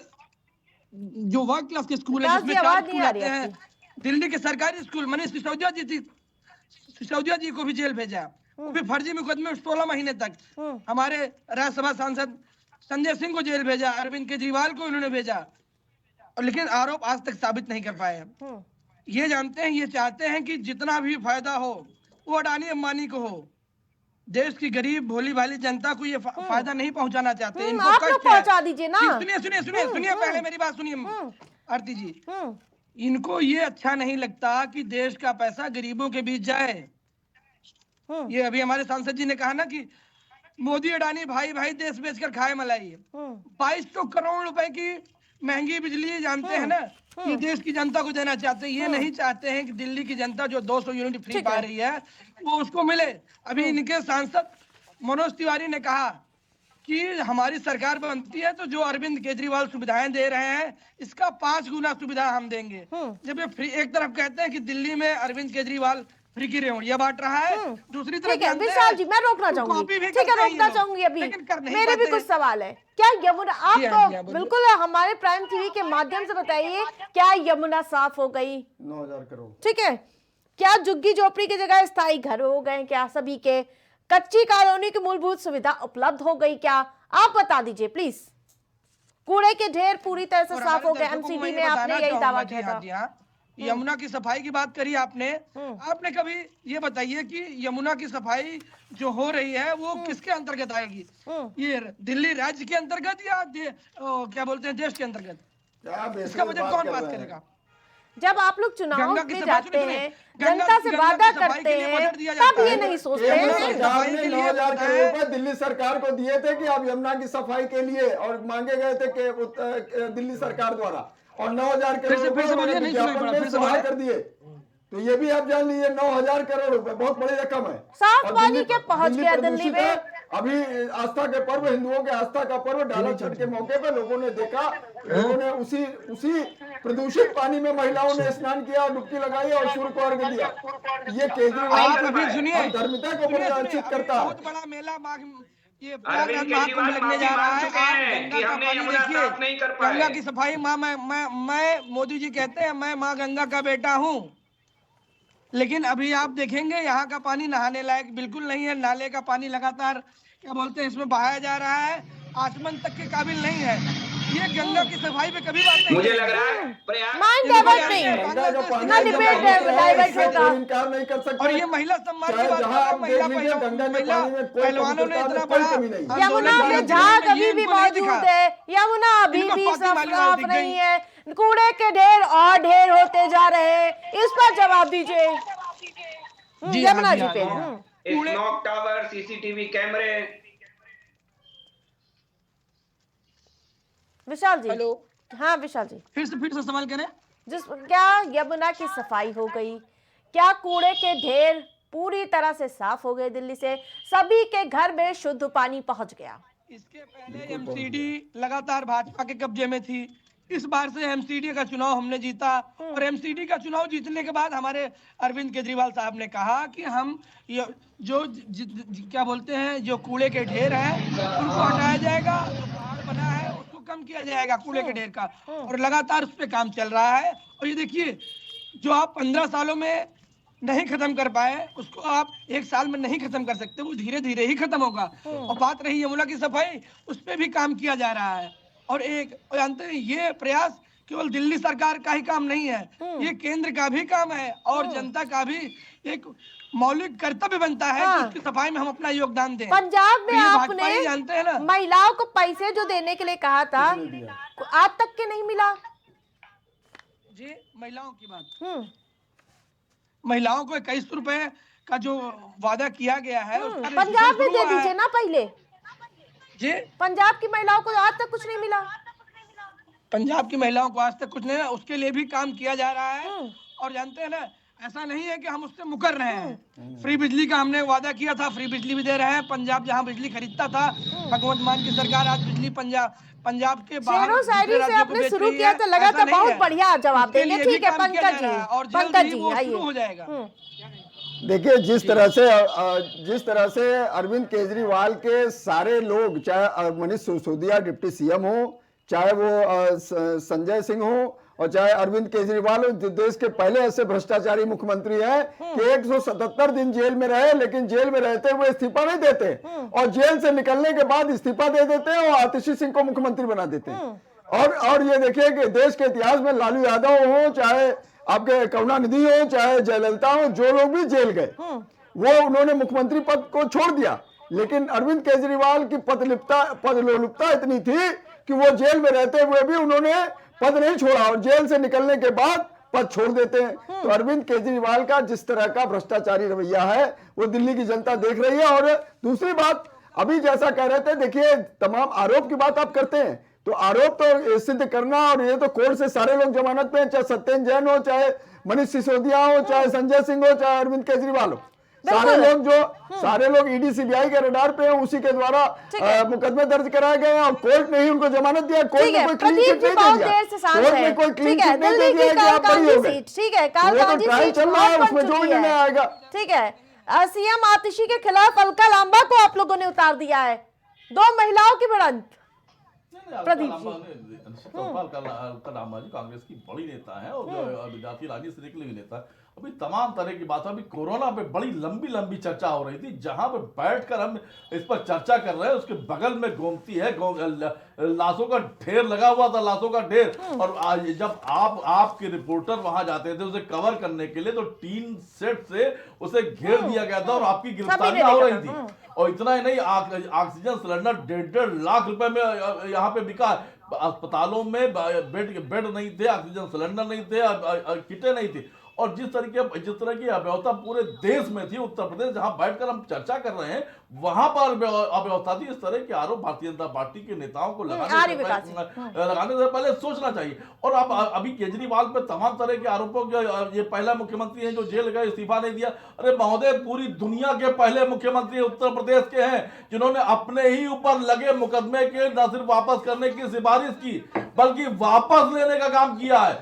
जो वर्ल्ड क्लास के स्कूल है जिसमें 4 स्कूल आते हैं, दिल्ली के सरकारी स्कूल, मनीष सिसोदिया जी को भी जेल भेजा, वो भी फर्जी मुकदमे में 16 महीने तक। हमारे राज्यसभा सांसद संजय सिंह को जेल भेजा, अरविंद केजरीवाल को उन्होंने भेजा, और लेकिन आरोप आज तक साबित नहीं कर पाए। ये जानते हैं, ये चाहते हैं कि जितना भी फायदा हो वो अडानी अंबानी को हो, देश की गरीब भोली भाली जनता को ये फायदा नहीं पहुंचाना चाहते। इनको आप लोग पहुंचा दीजिए ना। सुनिए पहले मेरी बात सुनिए आरती जी। इनको ये अच्छा नहीं लगता कि देश का पैसा गरीबों के बीच जाए। ये अभी हमारे सांसद जी ने कहा ना कि मोदी अडानी भाई भाई देश बेचकर खाए मलाई। 2200 करोड़ रुपए की महंगी बिजली जानते हैं ना, ये देश की जनता को देना चाहते हैं। ये नहीं चाहते हैं कि दिल्ली की जनता जो 200 यूनिट फ्री पा रही है वो उसको मिले। अभी इनके सांसद मनोज तिवारी ने कहा कि हमारी सरकार बनती है तो जो अरविंद केजरीवाल सुविधाएं दे रहे हैं इसका 5 गुना सुविधा हम देंगे। जब ये फ्री, एक तरफ कहते हैं कि दिल्ली में अरविंद केजरीवाल फ्री की रेवड़ियां बांट रहा है, दूसरी तरफ विशाल जी मैं रोकना चाहूंगी। ठीक है रोकना चाहूंगी, अभी मेरे भी कुछ सवाल है। क्या यमुना, आप बिल्कुल हमारे प्राइम टीवी के माध्यम से बताइए, क्या यमुना साफ हो गई? 9,000 करोड़। ठीक है, क्या झुग्गी झोपड़ी की जगह स्थायी घर हो गए? क्या सभी के कच्ची कॉलोनी की मूलभूत सुविधा उपलब्ध हो गई? क्या आप बता दीजिए प्लीज। कूड़े के ढेर पूरी तरह से साफ हो गए एमसीडी में, आपने यही दावा किया था। यमुना की सफाई की बात करी आपने कभी ये बताइए कि यमुना की सफाई जो हो रही है वो किसके अंतर्गत आएगी? ये दिल्ली राज्य के अंतर्गत या क्या बोलते हैं देश के अंतर्गत? इसका बजट कौन पास करेगा? जब आप लोग चुनाव में जाते हैं, जनता से वादा करते हैं, तब ये नहीं सोचते हैं। 9,000 करोड़ रुपए दिल्ली सरकार को दिए थे कि आप यमुना की सफाई के लिए, और मांगे गए थे कि दिल्ली सरकार द्वारा, और 9,000 करोड़ रुपए कर दिए। तो ये भी आप जान लीजिए 9,000 करोड़ रुपए बहुत बड़ी रकम है। साफ पानी क्या पहुंच गया दिल्ली में? अभी आस्था के पर्व, हिंदुओं के आस्था का पर्व डाला छठ के मौके पर लोगों ने देखा, लोगों ने उसी प्रदूषित पानी में महिलाओं ने स्नान किया, डुबकी लगाई और सूर्य को अर्घ्य दिया। ये केजरीवाल धर्मिता को प्रदर्शित करता है। बहुत बड़ा मेला ये महाकुंभ लगने जा रहा है। गंगा की सफाई मैं मोदी जी कहते हैं मैं माँ गंगा का बेटा हूँ, लेकिन अभी आप देखेंगे यहाँ का पानी नहाने लायक बिल्कुल नहीं है। नाले का पानी लगातार क्या बोलते हैं इसमें बहाया जा रहा है, आचमन तक के काबिल नहीं है। ये गंगा की सफाई पे कभी बात नहीं मुझे करेंगे। लग रहा है प्रयास माइंड इनको डाइवर्ट जानते नहीं हैं, गंगा जो पानी ना है, डिबेट जब आप डाइवर्ट इससे होगा। कोई इनकार नहीं कर सकते। और ये महिला सम्मान की चाहे बात जहां कर आप देख लीजिए, गंगा के पानी में कोई पहलवानों ने पवित्रता इतना में कोई बड़ा कमी नहीं। आंदोलन यमुना किया, में झाग ये अभी भी इनको नहीं दिखा। मौजूद है, यमुना अभी इनको भी फातिमा वाली साफ दिख नहीं गई। है, कूड़े के ढेर और ढेर होते जा रहे हैं। इस पर जवाब दीजिए जी हाँ, यमुना जी जी हाँ, पे। जी हाँ। स्मोक टावर, सीसीटीवी कैमरे। विशाल जी। हेलो, हाँ विशाल जी, फिर से सवाल करें। क्या यमुना की सफाई हो गई? क्या कूड़े के ढेर पूरी तरह से साफ हो गए? दिल्ली से सभी के घर में शुद्ध पानी पहुंच गया? इसके पहले एमसीडी लगातार भाजपा के कब्जे में थी। इस बार से एमसीडी का चुनाव हमने जीता और एमसीडी का चुनाव जीतने के बाद हमारे अरविंद केजरीवाल साहब ने कहा कि हम क्या बोलते हैं, जो कूड़े के ढेर हैं उनको हटाया जाएगा, जो पहाड़ बना है उसको कम किया जाएगा कूड़े के ढेर का, और लगातार उस पर काम चल रहा है। और ये देखिए, जो आप 15 सालों में नहीं खत्म कर पाए उसको आप 1 साल में नहीं खत्म कर सकते, वो धीरे धीरे ही खत्म होगा। और बात रही यमुना की सफाई, उस पर भी काम किया जा रहा है। और जानते हैं, ये प्रयास केवल दिल्ली सरकार का ही काम नहीं है, ये केंद्र का भी काम है और जनता का भी एक मौलिक कर्तव्य बनता है कि उसकी सफाई में हम अपना योगदान दें। पंजाब में तो ये आपने भाजपा ही जानते हैं ना, महिलाओं को पैसे जो देने के लिए कहा था, आज तक के नहीं मिला। जी महिलाओं की बात, महिलाओं को 21 रुपए का जो वादा किया गया है उसका पंजाब में शुरू दे हुआ है। दीजिए ना पहले। जी पंजाब की महिलाओं को आज तक कुछ नहीं मिला। पंजाब की महिलाओं को आज तक कुछ नहीं, उसके लिए भी काम किया जा रहा है। और जानते हैं ना, ऐसा नहीं है कि हम उससे मुकर रहे हैं। फ्री बिजली का हमने वादा किया था, फ्री बिजली भी दे रहे हैं। पंजाब जहां बिजली खरीदता था भगवंत मान की सरकार, आज बिजली पंजाब के बाहर शेरो शायरी दूसरे से राज्यों को आपने बेच शुरू रही किया है। तो लगा ऐसा था नहीं बहुत है। बढ़िया जवाब उसके देंगे। लिए भी ठीक है काम किया पंकज जा रहा है और जी, जल्द पंकज ही जी वो आइए। शुरू हो जाएगा। देखिए, जिस तरह से अरविंद केजरीवाल के सारे लोग, चाहे मनीष सिसोदिया डिप्टी सीएम हो, चाहे वो संजय सिंह हो, और चाहे अरविंद केजरीवाल हो, जो देश के पहले ऐसे भ्रष्टाचारी मुख्यमंत्री हैं कि 177 दिन जेल में रहे, लेकिन जेल में रहते हुए इस्तीफा नहीं देते, और जेल से निकलने के बाद इस्तीफा दे देते हैं और आतिशी सिंह को मुख्यमंत्री बना देते हैं। और ये देखिए कि देश के इतिहास में लालू यादव हो, चाहे आपके करुणानिधि हो, चाहे जयललिता हो, जो लोग भी जेल गए वो उन्होंने मुख्यमंत्री पद को छोड़ दिया। लेकिन अरविंद केजरीवाल की पदलोलुपता इतनी थी कि वो जेल में रहते हुए भी उन्होंने पद नहीं छोड़ा और जेल से निकलने के बाद पद छोड़ देते हैं। तो अरविंद केजरीवाल का जिस तरह का भ्रष्टाचारी रवैया है वो दिल्ली की जनता देख रही है। और दूसरी बात, अभी जैसा कह रहे थे, देखिए तमाम आरोप की बात आप करते हैं तो आरोप तो सिद्ध करना, और ये तो कोर्ट से सारे लोग जमानत पे हैं, चाहे सत्येंद्र जैन हो, चाहे मनीष सिसोदिया हो, चाहे संजय सिंह हो, चाहे अरविंद केजरीवाल हो, सारे लोग ईडी सीबीआई के रडार पे हैं, उसी के द्वारा मुकदमे दर्ज कराए गए हैं और कोर्ट ने ही उनको जमानत दिया। कोर्ट ने कोई क्लीन चिट नहीं दे दिया, कोर्ट ने कोई क्लीन चिट नहीं दे दिया कि आप बरी हो गए। ठीक है, वो तो ट्रायल चल रहा है, उसमें जो निर्णय आएगा। ठीक है, सीएम आतिशी के खिलाफ अलका लांबा को आप लोगों ने उतार दिया है, 2 महिलाओं की भिड़ंत। प्रदीप जी, अलका लांबा जी कांग्रेस की बड़ी नेता है और विद्यार्थी राजनीति से निकले हुए नेता है। अभी तमाम तरह की बात, अभी कोरोना पे बड़ी लंबी लंबी चर्चा हो रही थी, जहां पे बैठकर हम इस पर चर्चा कर रहे हैं, उसके बगल में गोमती है, लाशों का ढेर लगा हुआ था, लाशों का ढेर। और आज जब आपके रिपोर्टर वहां जाते थे उसे कवर करने के लिए, तो टीन सेट से उसे घेर दिया गया था और आपकी गिरफ्तारियां हो रही थी। और इतना ही नहीं, ऑक्सीजन सिलेंडर 1.5 लाख रुपए में यहाँ पे बिका। अस्पतालों में बेड नहीं थे, ऑक्सीजन सिलेंडर नहीं थे, किटें नहीं थी। और जिस तरह की अव्यवस्था पूरे देश में थी, उत्तर प्रदेश जहां बैठकर हम चर्चा कर रहे हैं वहां पर अव्यवस्था थी। इस तरह के आरोप भारतीय जनता पार्टी के नेताओं को लगाने से पहले सोचना चाहिए। और अब अभी केजरीवाल पे तमाम तरह के आरोपों, ये पहला मुख्यमंत्री है जो जेल गए, इस्तीफा नहीं दिया। अरे महोदय, पूरी दुनिया के पहले मुख्यमंत्री उत्तर प्रदेश के हैं जिन्होंने अपने ही ऊपर लगे मुकदमे के न सिर्फ वापस करने की सिफारिश की बल्कि वापस लेने का काम किया है।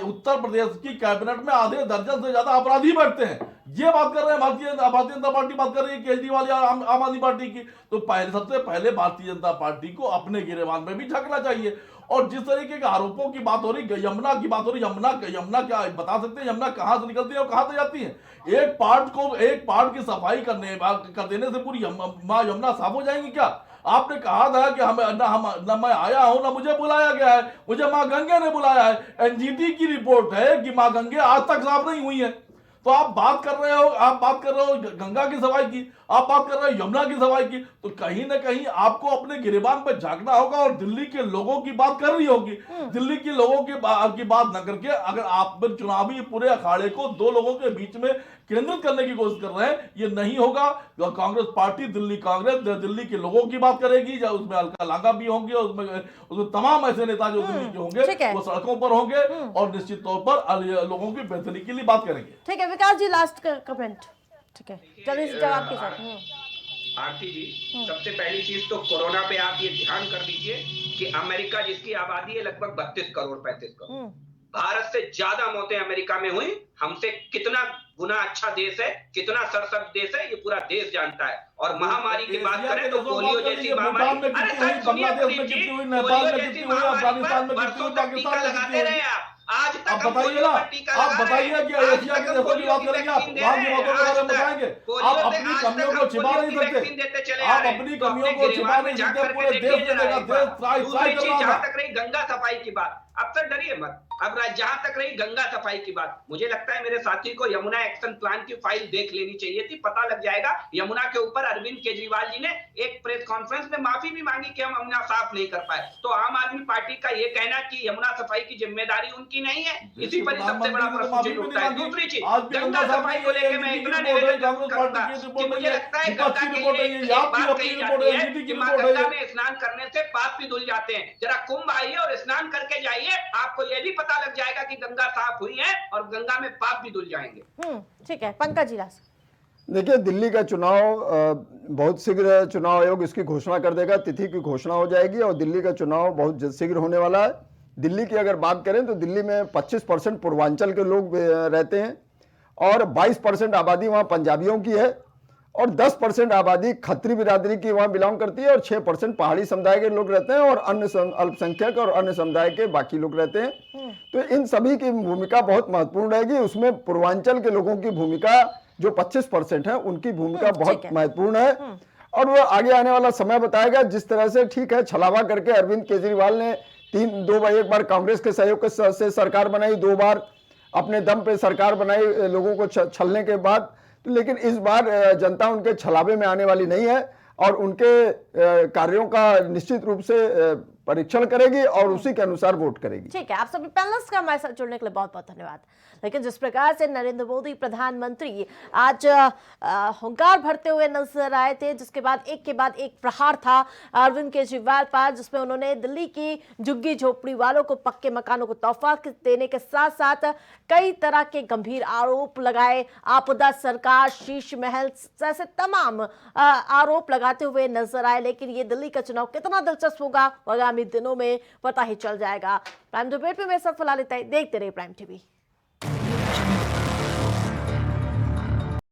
उत्तर प्रदेश की कैबिनेट में आधे दर्जन से ज्यादा अपराधी बैठते हैं। ये बात कर रहे हैं भारतीय जनता पार्टी बात कर रही है केजरीवाल या आम आदमी पार्टी की। तो सबसे पहले भारतीय जनता पार्टी को अपने गिरेबान में भी झांकना चाहिए। और जिस तरीके के आरोपों की बात हो रही, यमुना की बात हो रही, यमुना क्या बता सकते हैं, यमुना कहां से निकलती है और कहां से जाती है? एक पार्ट की सफाई कर देने से पूरी मां यमुना साफ हो जाएंगी क्या? आपने कहा था कि ना मैं आया हूं ना मुझे बुलाया गया है, मुझे मां गंगे ने बुलाया है। एनजीटी की रिपोर्ट है कि मां गंगे आज तक साफ नहीं हुई है। तो आप बात कर रहे हो गंगा की सफाई की, आप बात कर रहे हो यमुना की सफाई की, तो कहीं ना कहीं आपको अपने गिरेबान पर झांकना होगा और दिल्ली के लोगों की बात करनी होगी। दिल्ली के लोगों की बात न करके अगर आप चुनावी पूरे अखाड़े को दो लोगों के बीच में केंद्रित करने की कोशिश कर रहे हैं, ये नहीं होगा। कांग्रेस पार्टी, दिल्ली कांग्रेस दिल्ली के लोगों की बात करेगी, या उसमें अलका लांगा भी होंगे, उसमें तमाम ऐसे नेता जो दिल्ली के होंगे वो सड़कों पर होंगे और निश्चित तौर पर लोगों की बेहतरी के लिए बात करेंगे। ठीक है विकास जी, लास्ट कमेंट। ठीक है, जल्दी से जवाब के साथ। आरती जी, सबसे पहली चीज तो कोरोना पे आप ये ध्यान कर दीजिए कि अमेरिका जिसकी आबादी है लगभग 32 करोड़ 35 करोड़, भारत से ज्यादा मौतें अमेरिका में हुई। हमसे कितना गुना अच्छा देश है, कितना सरसब्ज देश है, ये पूरा देश जानता है। और महामारी की बात करें तो पोलियो जैसी महामारी, अरे सर सुनिए, पोलियो जैसी महामारी पर वर्षों तक टीका लगाते रहे आप। आज तक आप बताइए ना, आप बताइए कि एशिया के देशों की बात करेंगे, आप वहां की बातों के बारे में बताएंगे। आप अपनी कमियों को छिपा नहीं सकते, आप अपनी कमियों को छिपा नहीं सकते। पूरे देश में देश ट्राई कर रहा था। जहां तक रही गंगा सफाई की बात, अब सर डरिए मत। अब जहां तक रही गंगा सफाई की बात, मुझे लगता है मेरे साथी को यमुना एक्शन प्लान की फाइल देख लेनी चाहिए थी, पता लग जाएगा। यमुना के ऊपर अरविंद केजरीवाल जी ने एक प्रेस कॉन्फ्रेंस में माफी भी मांगी कि हम यमुना साफ नहीं कर पाए। तो आम आदमी पार्टी का ये कहना कि यमुना सफाई की जिम्मेदारी उनकी नहीं है, इसी पर सबसे बड़ा प्रश्न चिन्ह उठता है। दूसरी चीज, गंगा सफाई को लेकर मैं इतना निवेदन करूंगा कि मुझे लगता है गंगा के लिए एक बात कही जाती है कि मां गंगा में स्नान करने से पाप भी धुल जाते हैं। जरा कुंभ आइए और स्नान करके जाइए, आपको यह भी पता लग जाएगा कि गंगा साफ हुई है और गंगा में पाप भी धुल जाएंगे। ठीक है, पंकज जी लास्ट। देखिए, दिल्ली का चुनाव बहुत शीघ्र चुनाव आयोग इसकी घोषणा कर देगा, तिथि की घोषणा हो जाएगी और दिल्ली का चुनाव बहुत शीघ्र होने वाला है। दिल्ली की अगर बात करें तो दिल्ली में 25% पूर्वांचल के लोग रहते हैं और 22% आबादी वहाँ पंजाबियों की है और 10% आबादी खत्री बिरादरी की वहाँ बिलोंग करती है और 6% पहाड़ी समुदाय के लोग रहते हैं और अन्य अल्पसंख्यक और अन्य समुदाय के बाकी लोग रहते हैं। तो इन सभी की भूमिका बहुत महत्वपूर्ण रहेगी। उसमें पूर्वांचल के लोगों की भूमिका जो 25% है उनकी भूमिका बहुत महत्वपूर्ण है और वो आगे आने वाला समय बताएगा। जिस तरह से ठीक है छलावा करके अरविंद केजरीवाल ने एक बार कांग्रेस के सहयोग से सरकार बनाई, 2 बार अपने दम पे सरकार बनाई लोगों को छलने के बाद, लेकिन इस बार जनता उनके छलावे में आने वाली नहीं है और उनके कार्यों का निश्चित रूप से परीक्षण करेगी और उसी के अनुसार वोट करेगी। ठीक है, आप सभी पैनलिस्ट का हमारे साथ जुड़ने के लिए बहुत बहुत धन्यवाद। लेकिन जिस प्रकार से नरेंद्र मोदी प्रधानमंत्री आज हुंकार भरते हुए नजर आए थे, जिसके बाद एक प्रहार था अरविंद केजरीवाल पर, जिसमें उन्होंने दिल्ली की झुग्गी झोपड़ी वालों को पक्के मकानों को तोहफा देने के साथ साथ कई तरह के गंभीर आरोप लगाए। आपदा सरकार, शीश महल जैसे तमाम आरोप लगाते हुए नजर आए। लेकिन ये दिल्ली का चुनाव कितना दिलचस्प होगा आगामी दिनों में पता ही चल जाएगा। प्राइम डिबेट में मेरे साथ फिलहाल इतना ही। देखते रहिए प्राइम टीवी।